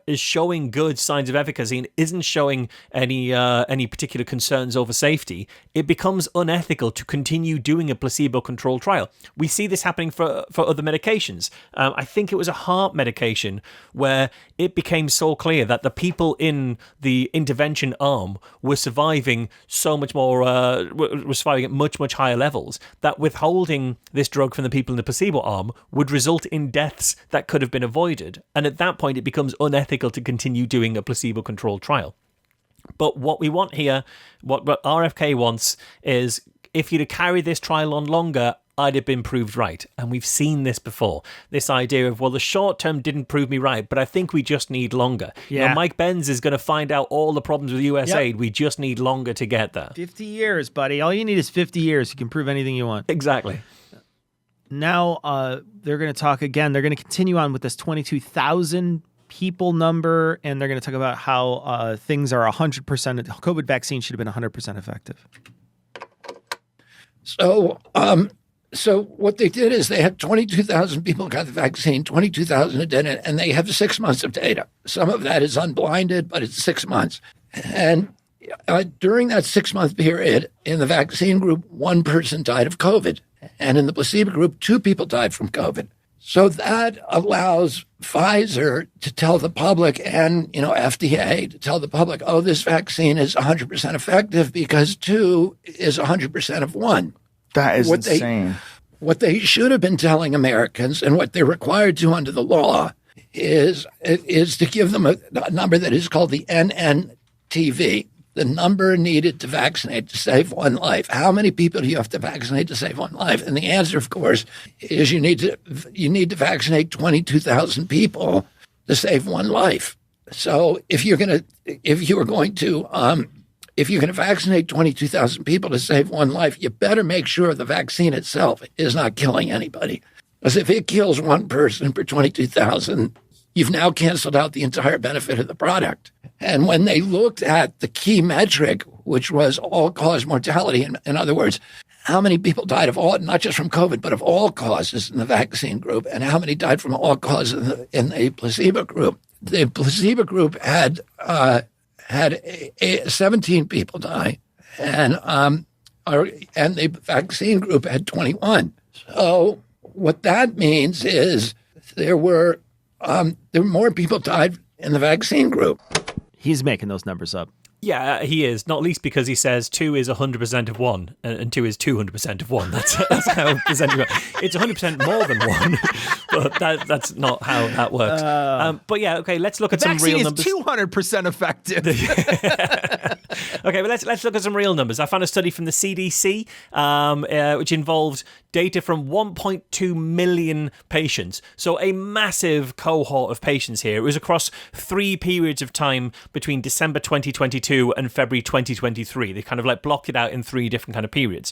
is showing good signs of efficacy and isn't showing any particular concerns over safety, it becomes unethical to continue doing a placebo-controlled trial. We see this happening for other medications. I think it was a heart medication where it became so clear that the people in the intervention arm were surviving so much more, were surviving at much, much higher levels, that withholding this drug from the people in the placebo arm would result in deaths that could have been avoided. And at that point, it becomes unethical to continue doing a placebo-controlled trial. But what we want here, what RFK wants, is if you'd have carried this trial on longer, I'd have been proved right. And we've seen this before. This idea of, well, the short term didn't prove me right, but I think we just need longer. Yeah. You know, Mike Benz is going to find out all the problems with US aid. We just need longer to get there. 50 years, buddy. All you need is 50 years. You can prove anything you want. Exactly. Now they're going to talk again. They're going to continue on with this 22,000 people number, and they're going to talk about how things are 100%. COVID vaccine should have been 100% effective. So what they did is they had 22,000 people got the vaccine, 22,000 who didn't, and they have 6 months of data. Some of that is unblinded, but it's 6 months. And during that 6-month period, in the vaccine group, 1 person died of COVID. And in the placebo group, 2 people died from COVID. So that allows Pfizer to tell the public and, FDA to tell the public, oh, this vaccine is 100% effective because 2 is 100% of 1. That is insane. What they should have been telling Americans and what they're required to under the law is to give them a number that is called the NNTV, the number needed to vaccinate to save 1 life. How many people do you have to vaccinate to save 1 life? And the answer, of course, is you need to vaccinate 22,000 people to save 1 life. So if you're going to vaccinate 22,000 people to save 1 life, you better make sure the vaccine itself is not killing anybody. Because if it kills 1 person per 22,000, you've now canceled out the entire benefit of the product. And when they looked at the key metric, which was all-cause mortality, in other words, how many people died of all, not just from COVID, but of all causes in the vaccine group, and how many died from all causes in the placebo group, the placebo group had 17 people die, and the vaccine group had 21. So what that means is there were more people died in the vaccine group. He's making those numbers up. Yeah, he is. Not least because he says 2 is 100% of 1 and 2 is 200% of 1. That's how percentage. It's 100% more than 1, but that's not how that works. But yeah, okay, let's look at some real numbers. Vaccine is 200% effective. Okay, but let's look at some real numbers. I found a study from the CDC, which involved data from 1.2 million patients. So a massive cohort of patients here. It was across 3 periods of time between December 2022 and February 2023. They kind of like blocked it out in 3 different kind of periods.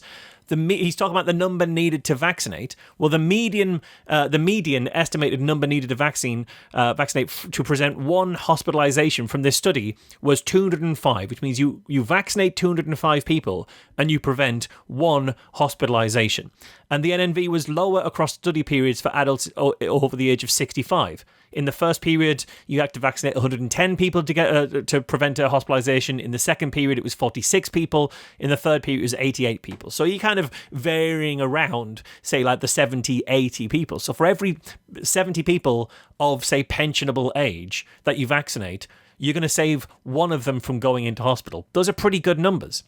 He's talking about the number needed to vaccinate. Well, the median estimated number needed to vaccinate to present 1 hospitalization from this study was 205, which means you vaccinate 205 people and you prevent 1 hospitalization. And the NNV was lower across study periods for adults over the age of 65. In the first period, you had to vaccinate 110 people to get to prevent a hospitalization. In the second period, it was 46 people. In the third period, it was 88 people. So you're kind of varying around, say, like the 70, 80 people. So for every 70 people of, say, pensionable age that you vaccinate, you're going to save 1 of them from going into hospital. Those are pretty good numbers.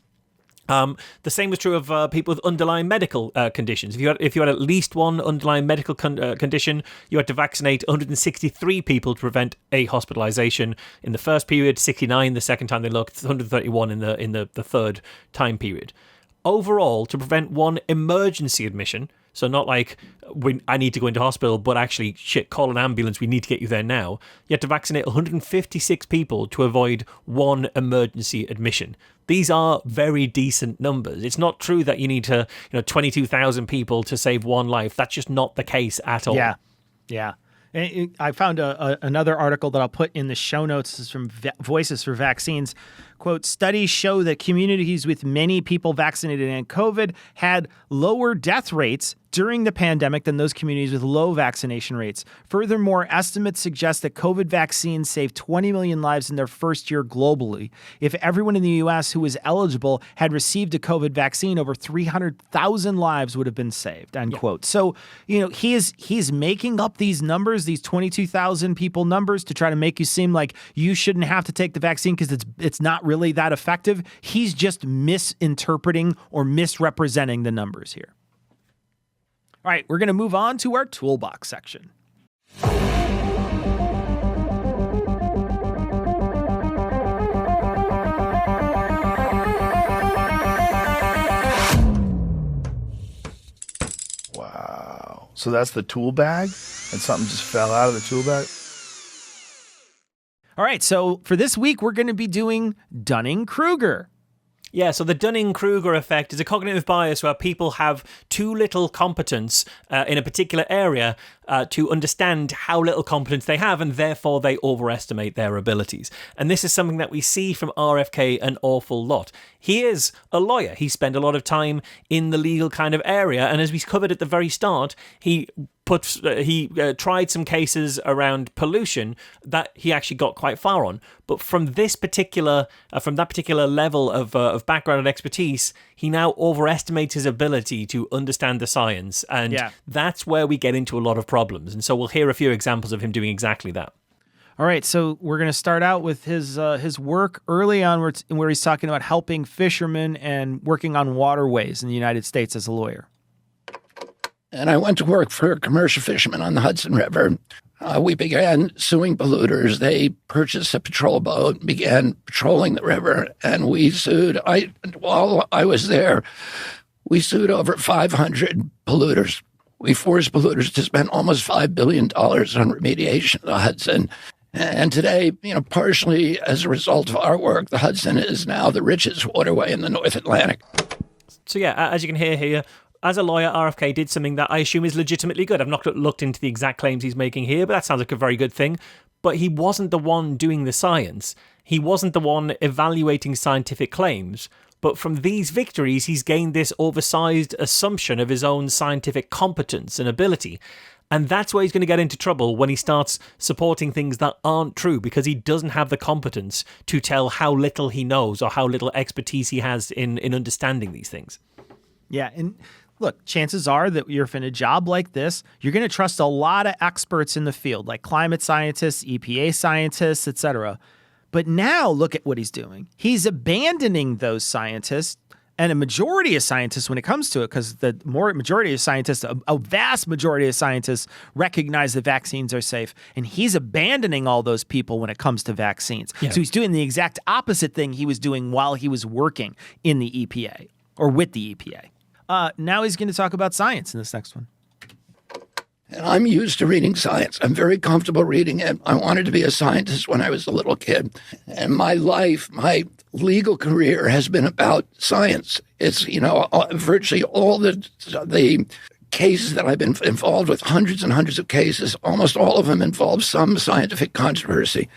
The same was true of people with underlying medical conditions. If you had at least 1 underlying medical condition, you had to vaccinate 163 people to prevent a hospitalization in the first period, 69 the second time they looked, 131 in the third time period. Overall, to prevent 1 emergency admission, so not like I need to go into hospital, but actually, call an ambulance, we need to get you there now. You had to vaccinate 156 people to avoid 1 emergency admission. These are very decent numbers. It's not true that you need to, 22,000 people to save 1 life. That's just not the case at all. Yeah. I found another article that I'll put in the show notes. This is from Voices for Vaccines. Quote, studies show that communities with many people vaccinated in COVID had lower death rates during the pandemic than those communities with low vaccination rates. Furthermore, estimates suggest that COVID vaccines saved 20 million lives in their first year globally. If everyone in the U.S. who was eligible had received a COVID vaccine, over 300,000 lives would have been saved, end quote. So, he's making up these numbers, these 22,000 people numbers, to try to make you seem like you shouldn't have to take the vaccine because it's not really that effective. He's just misinterpreting or misrepresenting the numbers here. All right, we're going to move on to our toolbox section. So that's the tool bag, and something just fell out of the tool bag. All right, so for this week, we're going to be doing Dunning-Kruger. Yeah, so the Dunning-Kruger effect is a cognitive bias where people have too little competence in a particular area to understand how little competence they have, and therefore they overestimate their abilities. And this is something that we see from RFK an awful lot. He is a lawyer. He spent a lot of time in the legal kind of area, and as we covered at the very start, he tried some cases around pollution that he actually got quite far on. But from that particular level of background and expertise, he now overestimates his ability to understand the science, and that's where we get into a lot of problems. And so we'll hear a few examples of him doing exactly that. All right, so we're going to start out with his work early on where he's talking about helping fishermen and working on waterways in the United States as a lawyer. And I went to work for commercial fishermen on the Hudson River. We began suing polluters. They purchased a patrol boat and began patrolling the river, and we sued. While I was there, we sued over 500 polluters. We forced polluters to spend almost $5 billion on remediation of the Hudson. And today, partially as a result of our work, the Hudson is now the richest waterway in the North Atlantic. So yeah, as you can hear here, as a lawyer, RFK did something that I assume is legitimately good. I've not looked into the exact claims he's making here, but that sounds like a very good thing. But he wasn't the one doing the science. He wasn't the one evaluating scientific claims. But from these victories, he's gained this oversized assumption of his own scientific competence and ability. And that's where he's going to get into trouble when he starts supporting things that aren't true, because he doesn't have the competence to tell how little he knows or how little expertise he has in understanding these things. Yeah, and look, chances are that you're in a job like this, you're going to trust a lot of experts in the field, like climate scientists, EPA scientists, etc. But now look at what he's doing. He's abandoning those scientists, and a majority of scientists when it comes to it, because the majority of scientists, a vast majority of scientists recognize that vaccines are safe, and he's abandoning all those people when it comes to vaccines. Yeah. So he's doing the exact opposite thing he was doing while he was working in the EPA or with the EPA. Now he's going to talk about science in this next one. And I'm used to reading science. I'm very comfortable reading it. I wanted to be a scientist when I was a little kid. And my life, my legal career has been about science. It's, virtually all the cases that I've been involved with, hundreds and hundreds of cases, almost all of them involve some scientific controversy.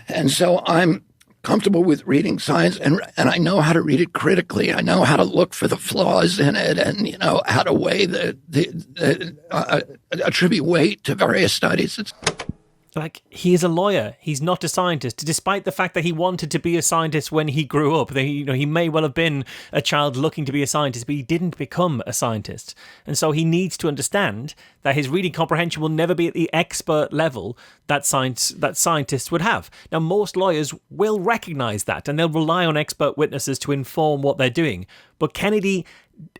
And so I'm comfortable with reading science, and I know how to read it critically. I know how to look for the flaws in it, and how to weigh attribute weight to various studies. Like, he is a lawyer. He's not a scientist. Despite the fact that he wanted to be a scientist when he grew up, he may well have been a child looking to be a scientist, but he didn't become a scientist. And so he needs to understand that his reading comprehension will never be at the expert level that scientists would have. Now, most lawyers will recognize that, and they'll rely on expert witnesses to inform what they're doing. But Kennedy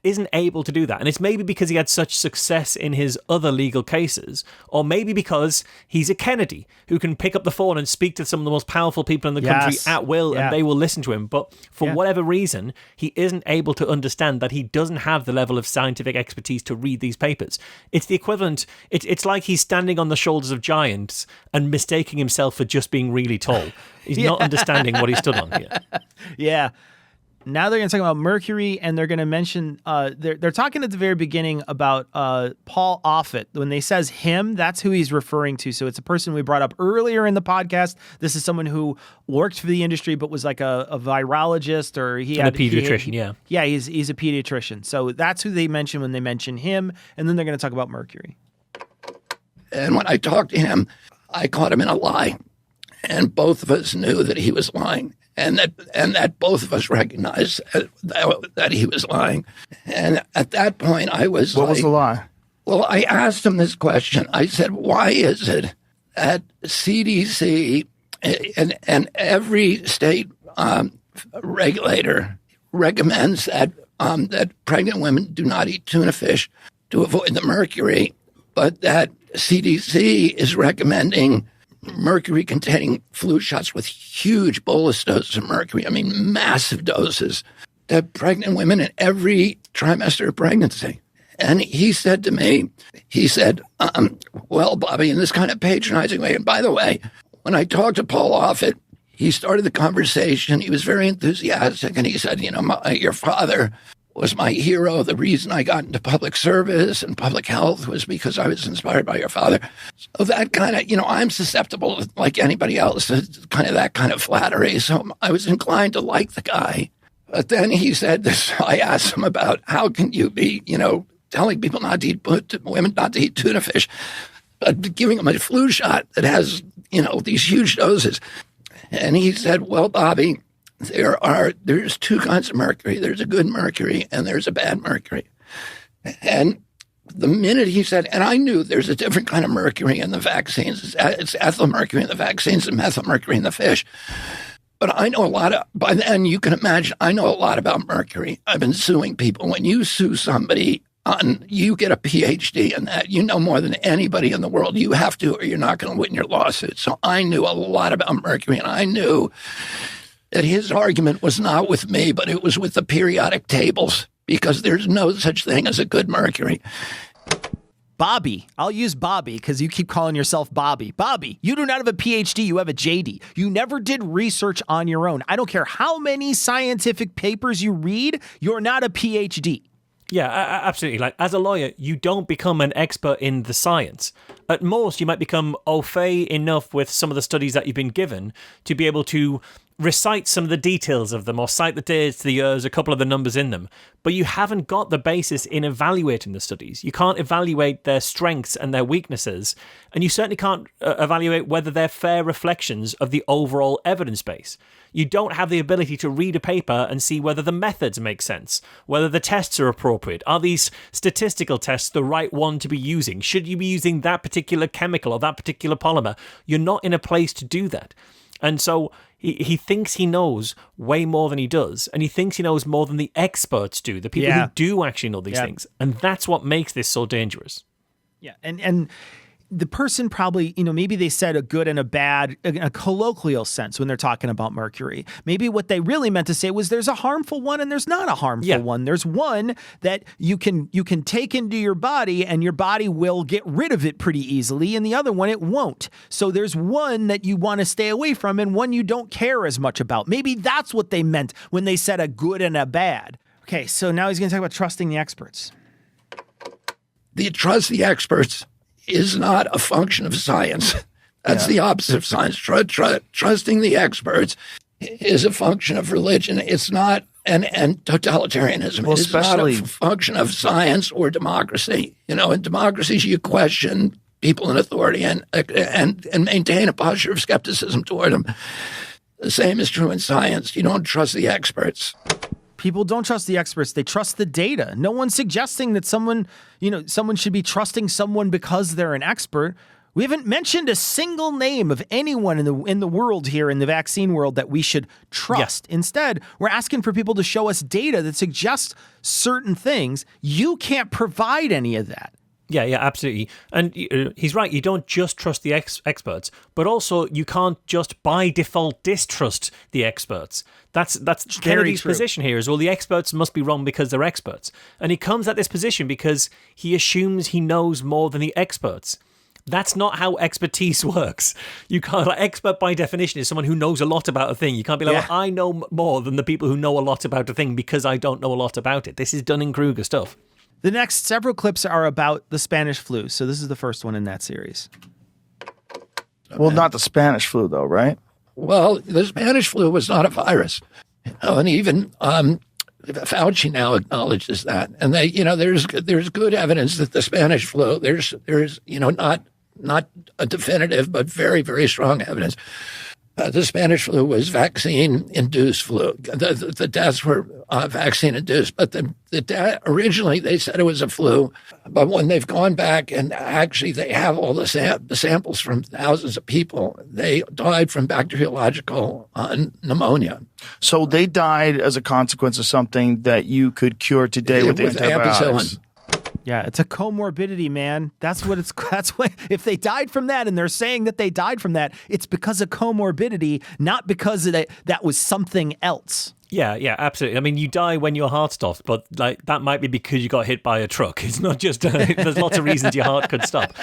isn't able to do that. And it's maybe because he had such success in his other legal cases, or maybe because he's a Kennedy who can pick up the phone and speak to some of the most powerful people in the country at will, and they will listen to him. But for whatever reason, he isn't able to understand that he doesn't have the level of scientific expertise to read these papers. It's the equivalent. It's like he's standing on the shoulders of giants and mistaking himself for just being really tall. He's not understanding what he stood on here. Yeah. Now they're going to talk about Mercury, and they're going to mention, they're talking at the very beginning about Paul Offit. When they says him, that's who he's referring to. So it's a person we brought up earlier in the podcast. This is someone who worked for the industry, but was like a virologist, or a pediatrician. Yeah, he's a pediatrician. So that's who they mention when they mention him, and then they're going to talk about Mercury. And when I talked to him, I caught him in a lie, and both of us knew that he was lying. And that both of us recognized that he was lying. And at that point, I was What was the lie? Well, I asked him this question. I said, why is it that CDC and every state regulator recommends that pregnant women do not eat tuna fish to avoid the mercury, but that CDC is recommending mercury-containing flu shots with huge bolus doses of mercury, massive doses, to pregnant women in every trimester of pregnancy? And he said to me, well, Bobby, in this kind of patronizing way, and by the way, when I talked to Paul Offit, he started the conversation. He was very enthusiastic, and he said, your father was my hero. The reason I got into public service and public health was because I was inspired by your father. So that kind of, I'm susceptible, like anybody else, to kind of that kind of flattery. So I was inclined to like the guy. But then he said this, I asked him about how can you be, telling people not to eat, women not to eat tuna fish, but giving them a flu shot that has, these huge doses. And he said, well, Bobby, there's two kinds of mercury. There's a good mercury and there's a bad mercury. And the minute he said, and I knew there's a different kind of mercury in the vaccines. It's ethyl mercury in the vaccines and methyl mercury in the fish. But I know by then you can imagine, I know a lot about mercury. I've been suing people. When you sue somebody, you get a PhD in that. You know more than anybody in the world. You have to, or you're not going to win your lawsuit. So I knew a lot about mercury, and I knew that his argument was not with me, but it was with the periodic tables, because there's no such thing as a good mercury. Bobby. I'll use Bobby because you keep calling yourself Bobby. Bobby, you do not have a PhD. You have a JD. You never did research on your own. I don't care how many scientific papers you read. You're not a PhD. Yeah, absolutely. Like, as a lawyer, you don't become an expert in the science. At most, you might become au fait enough with some of the studies that you've been given to be able to recite some of the details of them or cite the dates, the years, a couple of the numbers in them. But you haven't got the basis in evaluating the studies. You can't evaluate their strengths and their weaknesses. And you certainly can't evaluate whether they're fair reflections of the overall evidence base. You don't have the ability to read a paper and see whether the methods make sense, whether the tests are appropriate. Are these statistical tests the right one to be using? Should you be using that particular chemical or that particular polymer? You're not in a place to do that. And so he thinks he knows way more than he does, and he thinks he knows more than the experts do, the people who do actually know these things. And that's what makes this so dangerous. Yeah, and the person probably, maybe they said a good and a bad in a colloquial sense when they're talking about mercury. Maybe what they really meant to say was there's a harmful one and there's not a harmful one. There's one that you can take into your body and your body will get rid of it pretty easily, and the other one it won't. So there's one that you want to stay away from and one you don't care as much about. Maybe that's what they meant when they said a good and a bad. Okay, so now he's going to talk about trusting the experts. The trust the experts is not a function of science. That's the opposite of science. Trusting the experts is a function of religion. It's not and totalitarianism. Well, it's not a function of science or democracy. In democracies, you question people in authority and maintain a posture of skepticism toward them. The same is true in science. You don't trust the experts. People don't trust the experts. They trust the data. No one's suggesting that someone should be trusting someone because they're an expert. We haven't mentioned a single name of anyone in the world here, in the vaccine world, that we should trust. Yeah. Instead, we're asking for people to show us data that suggests certain things. You can't provide any of that. Yeah, absolutely. And he's right. You don't just trust the experts, but also you can't just by default distrust the experts. That's Kennedy's position here is, well, the experts must be wrong because they're experts. And he comes at this position because he assumes he knows more than the experts. That's not how expertise works. You can't, expert by definition is someone who knows a lot about a thing. You can't be like, well, I know more than the people who know a lot about a thing because I don't know a lot about it. This is Dunning-Kruger stuff. The next several clips are about the Spanish flu. So this is the first one in that series. Well, not the Spanish flu, though, right? Well, the Spanish flu was not a virus. And even Fauci now acknowledges that. And there's good evidence that the Spanish flu, there's not a definitive, but very, very strong evidence. The Spanish flu was vaccine-induced flu. The deaths were vaccine-induced, but originally they said it was a flu. But when they've gone back and actually they have all the samples from thousands of people, they died from bacteriological pneumonia. So they died as a consequence of something that you could cure today with antibiotics. Yeah, it's a comorbidity, man. That's what if they died from that and they're saying that they died from that, it's because of comorbidity, not because that was something else. Yeah, absolutely. I mean, you die when your heart stops, but like that might be because you got hit by a truck. It's not just there's lots of reasons your heart could stop.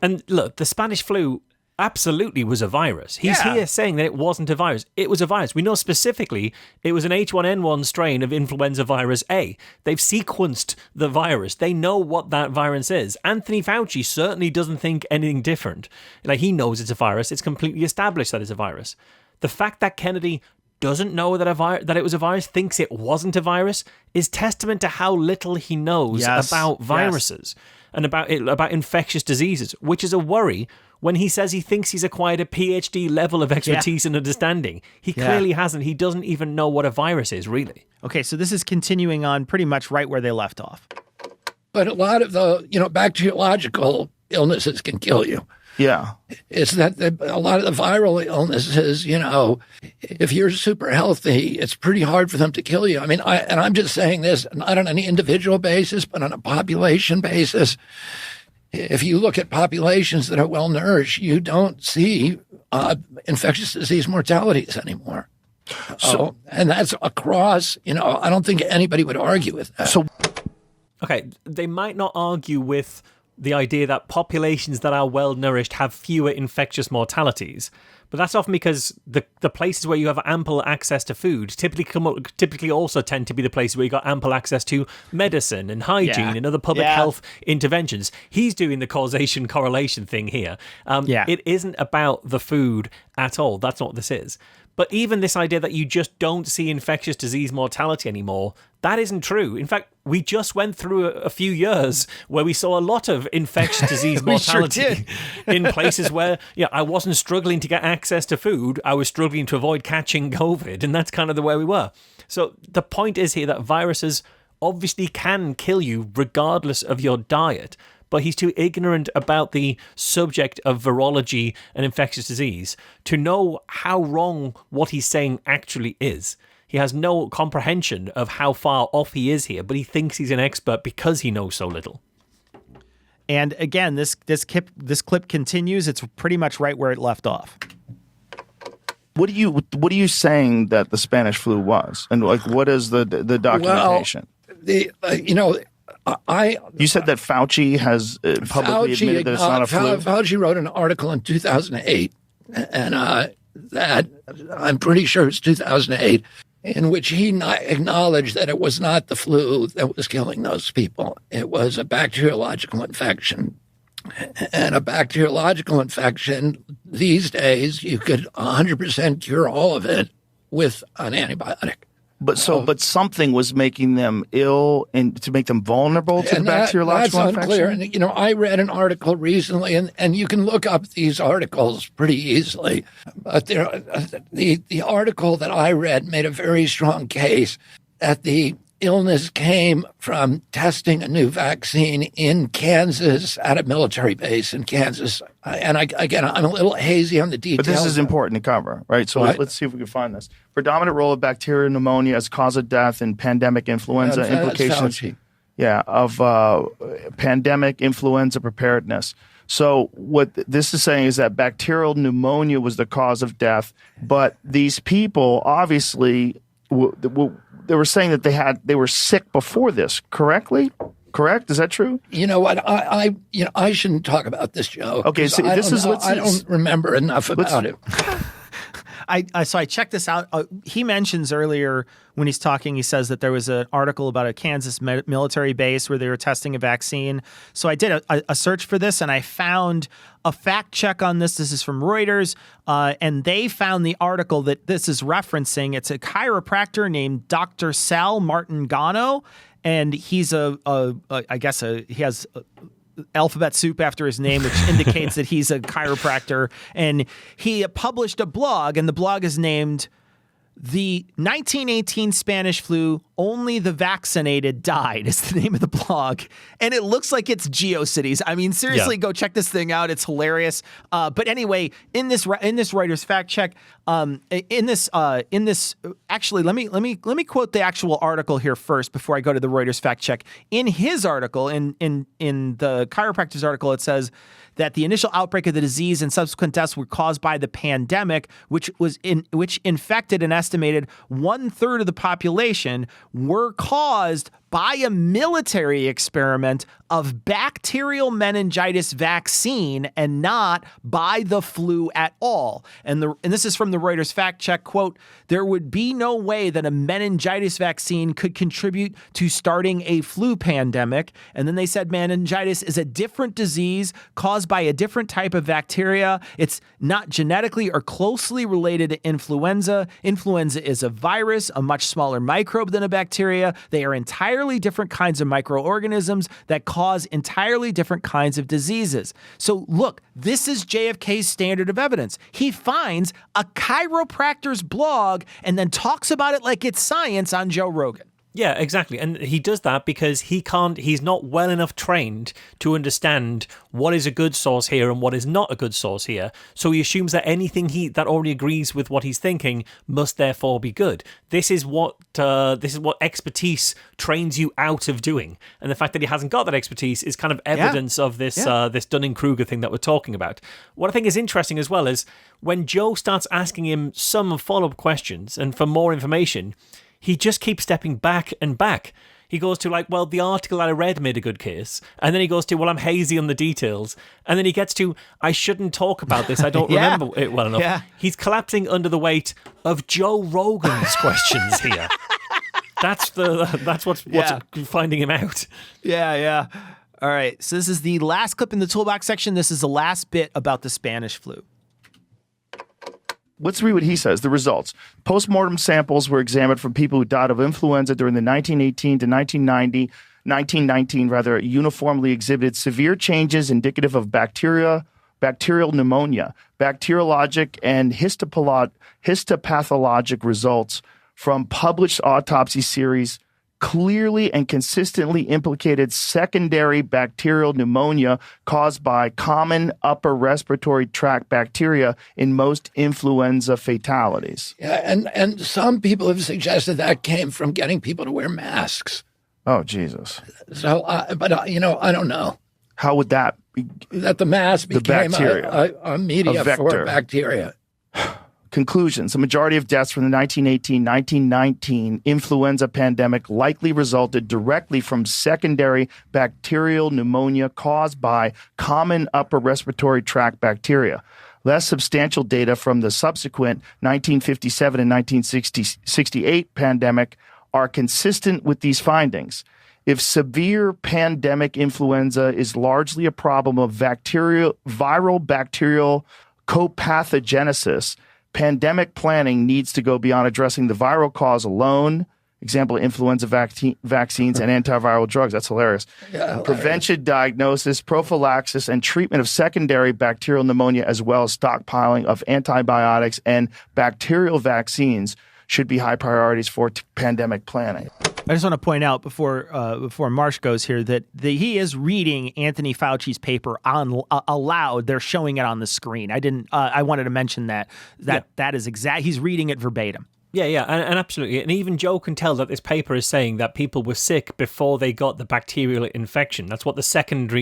And look, the Spanish flu absolutely was a virus. He's here saying that it wasn't a virus. It was a virus. We know specifically it was an H1N1 strain of influenza virus A. They've sequenced the virus. They know what that virus is. Anthony Fauci certainly doesn't think anything different. Like, he knows it's a virus. It's completely established that it's a virus. The fact that Kennedy doesn't know that it was a virus, thinks it wasn't a virus, is testament to how little he knows about viruses and about infectious diseases, which is a worry when he says he thinks he's acquired a PhD level of expertise and understanding. He clearly hasn't. He doesn't even know what a virus is, really. Okay, so this is continuing on pretty much right where they left off. But a lot of the, bacteriological illnesses can kill you. Yeah. It's that a lot of the viral illnesses, if you're super healthy, it's pretty hard for them to kill you. I mean, I'm just saying this not on an individual basis, but on a population basis. If you look at populations that are well nourished, you don't see infectious disease mortalities anymore. And that's across, I don't think anybody would argue with that. Okay, they might not argue with the idea that populations that are well nourished have fewer infectious mortalities, but that's often because the places where you have ample access to food typically also tend to be the places where you got ample access to medicine and hygiene and other public health interventions. He's doing the causation correlation thing here. It isn't about the food at all. That's not what this is. But even this idea that you just don't see infectious disease mortality anymore, that isn't true. In fact, we just went through a few years where we saw a lot of infectious disease mortality in places where I wasn't struggling to get access to food. I was struggling to avoid catching COVID, and that's kind of the way we were. So the point is here that viruses obviously can kill you regardless of your diet, but he's too ignorant about the subject of virology and infectious disease to know how wrong what he's saying actually is. He has no comprehension of how far off he is here, but he thinks he's an expert because he knows so little. And again, this clip continues. It's pretty much right where it left off. What are you saying that the Spanish flu was, and what is the documentation? You said that Fauci has publicly admitted that it's not a flu. Fauci wrote an article in 2008, and that I'm pretty sure it's 2008, in which he acknowledged that it was not the flu that was killing those people. It was a bacteriological infection. And a bacteriological infection, these days, you could 100% cure all of it with an antibiotic. But something was making them ill and to make them vulnerable to the bacteriological infection? That's unclear. And, I read an article recently, and you can look up these articles pretty easily. But the article that I read made a very strong case that the illness came from testing a new vaccine in Kansas at a military base in Kansas. And I'm a little hazy on the details. But this is important to cover, right? So let's see if we can find this. Predominant role of bacterial pneumonia as cause of death in pandemic influenza implications. Of pandemic influenza preparedness. So what this is saying is that bacterial pneumonia was the cause of death, but these people obviously they were saying that they were sick before this. Correct? Is that true? You know what? I shouldn't talk about this, Joe. Okay, so I don't remember enough about it. So I checked this out. He mentions earlier when he's talking, he says that there was an article about a Kansas military base where they were testing a vaccine. So I did a search for this, and I found a fact check on this. This is from Reuters, and they found the article that this is referencing. It's a chiropractor named Dr. Sal Martingano, and he's he has alphabet soup after his name, which indicates that he's a chiropractor. And he published a blog, and the blog is named "The 1918 Spanish Flu only the vaccinated died is the name of the blog. And it looks like it's GeoCities. I mean, seriously, go check this thing out. It's hilarious. But anyway, in this writer's fact check, actually, let me quote the actual article here first before I go to the Reuters fact check. In his article, in the chiropractor's article, it says that the initial outbreak of the disease and subsequent deaths were caused by the pandemic, which infected an estimated 1/3 of the population, were caused by a military experiment of bacterial meningitis vaccine and not by the flu at all. And this is from the Reuters fact check, quote, "There would be no way that a meningitis vaccine could contribute to starting a flu pandemic." And then they said meningitis is a different disease caused by a different type of bacteria. It's not genetically or closely related to influenza. Influenza is a virus, a much smaller microbe than a bacteria. They are entirely different kinds of microorganisms that cause entirely different kinds of diseases. So look, this is JFK's standard of evidence. He finds a chiropractor's blog and then talks about it like it's science on Joe Rogan. Yeah, exactly. And he does that because he's not well enough trained to understand what is a good source here and what is not a good source here. So he assumes that anything that already agrees with what he's thinking must therefore be good. This is what expertise trains you out of doing. And the fact that he hasn't got that expertise is kind of evidence of this this Dunning-Kruger thing that we're talking about. What I think is interesting as well is when Joe starts asking him some follow-up questions and for more information, he just keeps stepping back and back. He goes to like, well, the article that I read made a good case. And then he goes to, well, I'm hazy on the details. And then he gets to, I shouldn't talk about this. I don't remember it well enough. Yeah. He's collapsing under the weight of Joe Rogan's questions here. That's what's finding him out. Yeah. All right. So this is the last clip in the toolbox section. This is the last bit about the Spanish flu. Let's read what he says. The results. Postmortem samples were examined from people who died of influenza during the 1918 to 1919 uniformly exhibited severe changes indicative of bacterial pneumonia, bacteriologic and histopathologic results from published autopsy series clearly and consistently implicated secondary bacterial pneumonia caused by common upper respiratory tract bacteria in most influenza fatalities. Yeah, and some people have suggested that came from getting people to wear masks. Oh, Jesus. So, I don't know. How would that be? That the mask became a media for bacteria. Conclusions. The majority of deaths from the 1918-1919 influenza pandemic likely resulted directly from secondary bacterial pneumonia caused by common upper respiratory tract bacteria. Less substantial data from the subsequent 1957 and 1968 pandemic are consistent with these findings. If severe pandemic influenza is largely a problem of viral bacterial copathogenesis, pandemic planning needs to go beyond addressing the viral cause alone. Example, influenza vaccines and antiviral drugs. That's hilarious. Prevention, diagnosis, prophylaxis, and treatment of secondary bacterial pneumonia, as well as stockpiling of antibiotics and bacterial vaccines, should be high priorities for pandemic planning. I just want to point out before Marsh goes here that he is reading Anthony Fauci's paper aloud. They're showing it on the screen. I wanted to mention that is exact. He's reading it verbatim. Yeah, and absolutely. And even Joe can tell that this paper is saying that people were sick before they got the bacterial infection. That's what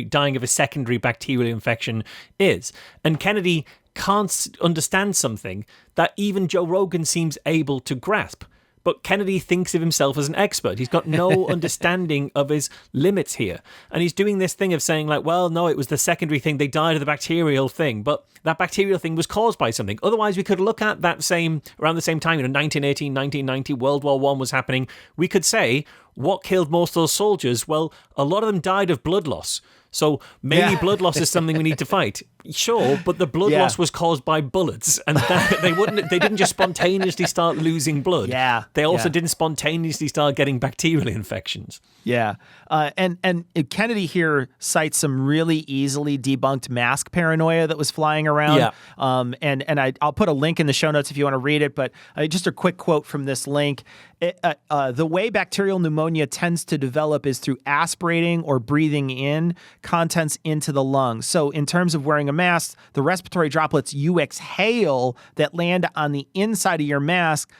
dying of a secondary bacterial infection is. And Kennedy can't understand something that even Joe Rogan seems able to grasp. But Kennedy thinks of himself as an expert. He's got no understanding of his limits here. And he's doing this thing of saying like, well, no, it was the secondary thing. They died of the bacterial thing. But that bacterial thing was caused by something. Otherwise, we could look at around the same time, 1918, 1990, World War I was happening. We could say, what killed most of those soldiers? Well, a lot of them died of blood loss. So maybe blood loss is something we need to fight. Sure, but the blood loss was caused by bullets, and they didn't just spontaneously start losing blood. Yeah, they also didn't spontaneously start getting bacterial infections. Yeah, and Kennedy here cites some really easily debunked mask paranoia that was flying around. Yeah. And I'll put a link in the show notes if you want to read it. But just a quick quote from this link. The way bacterial pneumonia tends to develop is through aspirating or breathing in contents into the lungs. So in terms of wearing a mask, the respiratory droplets you exhale that land on the inside of your mask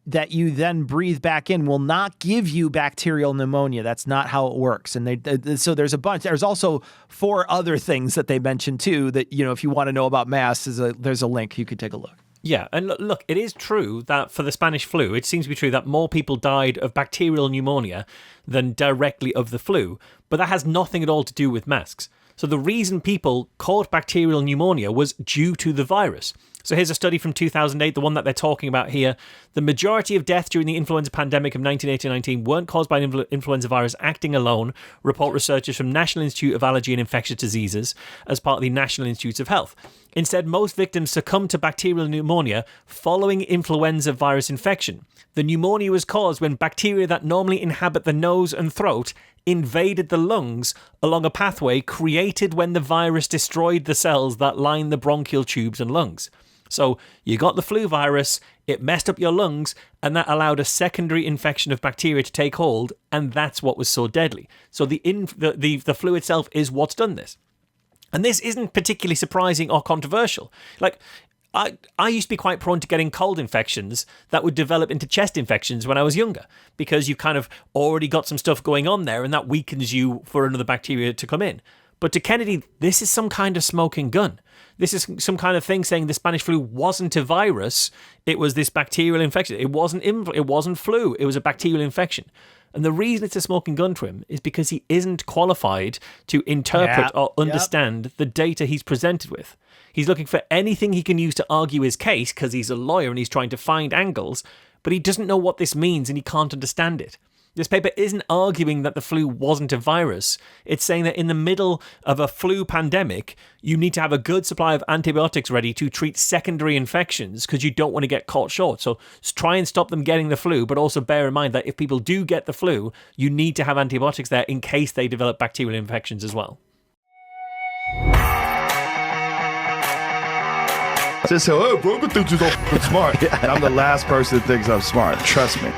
that you then breathe back in will not give you bacterial pneumonia. That's not how it works. And so there's a bunch. There's also 4 other things that they mentioned too that, if you want to know about masks, there's a link. You could take a look. Yeah, and look, it is true that for the Spanish flu, it seems to be true that more people died of bacterial pneumonia than directly of the flu, but that has nothing at all to do with masks. So the reason people caught bacterial pneumonia was due to the virus. So here's a study from 2008, the one that they're talking about here. The majority of deaths during the influenza pandemic of 1918-19 weren't caused by an influenza virus acting alone, report researchers from National Institute of Allergy and Infectious Diseases as part of the National Institutes of Health. Instead, most victims succumbed to bacterial pneumonia following influenza virus infection. The pneumonia was caused when bacteria that normally inhabit the nose and throat invaded the lungs along a pathway created when the virus destroyed the cells that line the bronchial tubes and lungs. So you got the flu virus, it messed up your lungs, and that allowed a secondary infection of bacteria to take hold, and that's what was so deadly. So the flu itself is what's done this. And this isn't particularly surprising or controversial. Like, I used to be quite prone to getting cold infections that would develop into chest infections when I was younger, because you've kind of already got some stuff going on there, and that weakens you for another bacteria to come in. But to Kennedy, this is some kind of smoking gun. This is some kind of thing saying the Spanish flu wasn't a virus, it was this bacterial infection. It wasn't flu, it was a bacterial infection. And the reason it's a smoking gun to him is because he isn't qualified to interpret or understand the data he's presented with. He's looking for anything he can use to argue his case because he's a lawyer and he's trying to find angles, but he doesn't know what this means and he can't understand it. This paper isn't arguing that the flu wasn't a virus. It's saying that in the middle of a flu pandemic, you need to have a good supply of antibiotics ready to treat secondary infections because you don't want to get caught short. So try and stop them getting the flu, but also bear in mind that if people do get the flu, you need to have antibiotics there in case they develop bacterial infections as well. Cecil, oh, bro, but thinks you're smart. And I'm the last person that thinks I'm smart. Trust me.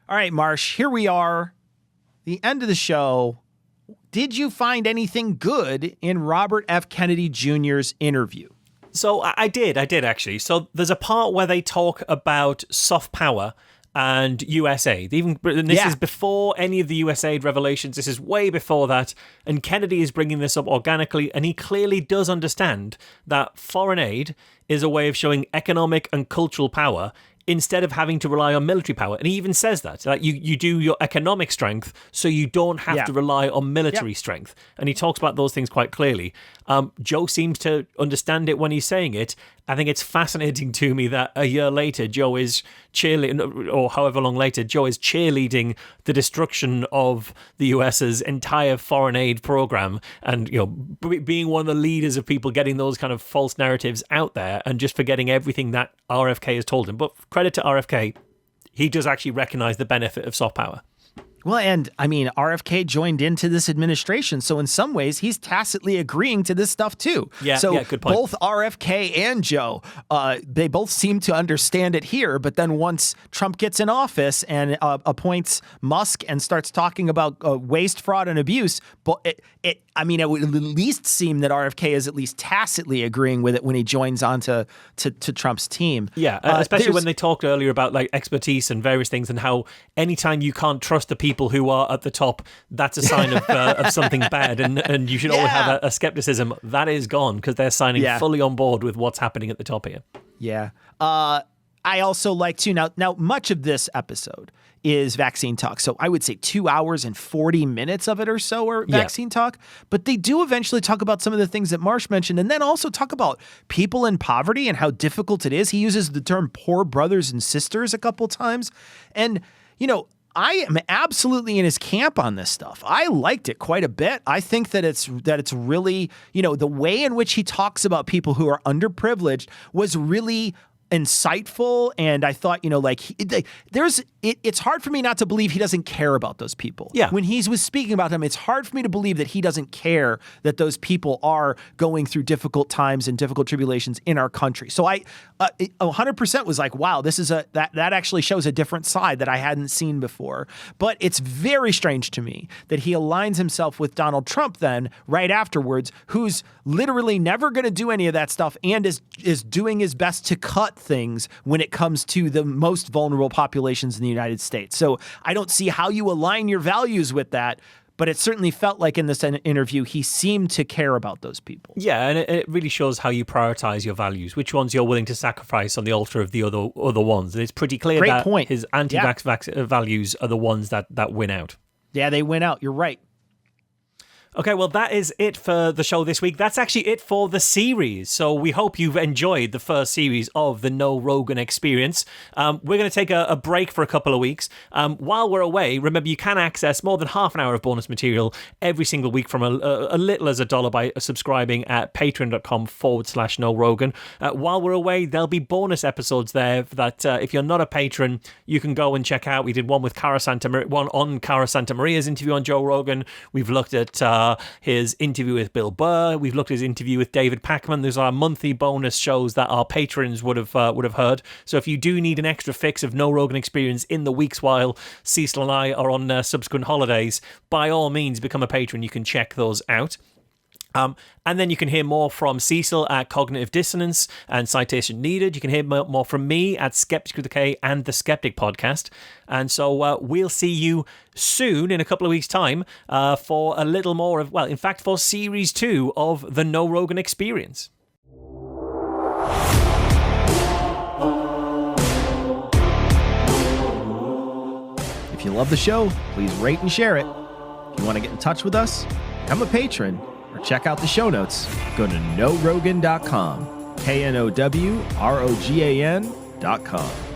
All right, Marsh, here we are. The end of the show. Did you find anything good in Robert F. Kennedy Jr.'s interview? So I did actually. So there's a part where they talk about soft power and USAID. This is before any of the USAID revelations. This is way before that. And Kennedy is bringing this up organically, and he clearly does understand that foreign aid is a way of showing economic and cultural power instead of having to rely on military power. And he even says that, like you do your economic strength so you don't have to rely on military strength. And he talks about those things quite clearly. Joe seems to understand it when he's saying it. I think it's fascinating to me that a year later, Joe is cheerleading, or however long later, Joe is cheerleading the destruction of the US's entire foreign aid program, and being one of the leaders of people getting those kind of false narratives out there, and just forgetting everything that RFK has told him. But credit to RFK, he does actually recognize the benefit of soft power. Well, and I mean, RFK joined into this administration, so in some ways, he's tacitly agreeing to this stuff too. So good point. Both RFK and Joe, they both seem to understand it here, but then once Trump gets in office and appoints Musk and starts talking about waste, fraud, and abuse, but it would at least seem that RFK is at least tacitly agreeing with it when he joins on to Trump's team. Yeah, especially when they talked earlier about like expertise and various things, and how anytime you can't trust the people who are at the top, that's a sign of something bad, and you should always have a skepticism. That is gone because they're signing fully on board with what's happening at the top here. Yeah. I also like to now much of this episode is vaccine talk. So I would say 2 hours and 40 minutes of it or so are vaccine talk. But they do eventually talk about some of the things that Marsh mentioned, and then also talk about people in poverty and how difficult it is. He uses the term poor brothers and sisters a couple times. And, I am absolutely in his camp on this stuff. I liked it quite a bit. I think that it's really, the way in which he talks about people who are underprivileged was really insightful, and I thought, it's hard for me not to believe he doesn't care about those people. Yeah. When he was speaking about them, it's hard for me to believe that he doesn't care that those people are going through difficult times and difficult tribulations in our country. So I 100% was like, wow, this is that actually shows a different side that I hadn't seen before. But it's very strange to me that he aligns himself with Donald Trump then right afterwards, who's literally never going to do any of that stuff and is doing his best to cut things when it comes to the most vulnerable populations in the United States. So I don't see how you align your values with that, but it certainly felt like in this interview he seemed to care about those people. Yeah, and it really shows how you prioritize your values, which ones you're willing to sacrifice on the altar of the other ones. And it's pretty clear that his anti-vax values are the ones that win out. Yeah, they win out. You're right. Okay, well, that is it for the show this week. That's actually it for the series. So we hope you've enjoyed the first series of the No Rogan Experience. We're going to take a break for a couple of weeks. While we're away, remember, you can access more than half an hour of bonus material every single week from a little as $1 by subscribing at patreon.com/No Rogan. While we're away, there'll be bonus episodes there that if you're not a patron, you can go and check out. We did one on Cara Santamaria's interview on Joe Rogan. We've looked at his interview with Bill Burr. We've looked at his interview with David Pakman. There's our monthly bonus shows that our patrons would have heard. So if you do need an extra fix of No Rogan Experience in the weeks while Cecil and I are on subsequent holidays, by all means become a patron. You can check those out. And then you can hear more from Cecil at Cognitive Dissonance and Citation Needed. You can hear more from me at Skeptics with a K and the Skeptic podcast. And so we'll see you soon in a couple of weeks' time for a little more of, well, in fact, for Series 2 of the No Rogan Experience. If you love the show, please rate and share it. If you want to get in touch with us, become a patron. Or check out the show notes. Go to knowrogan.com. KNOWROGAN.com.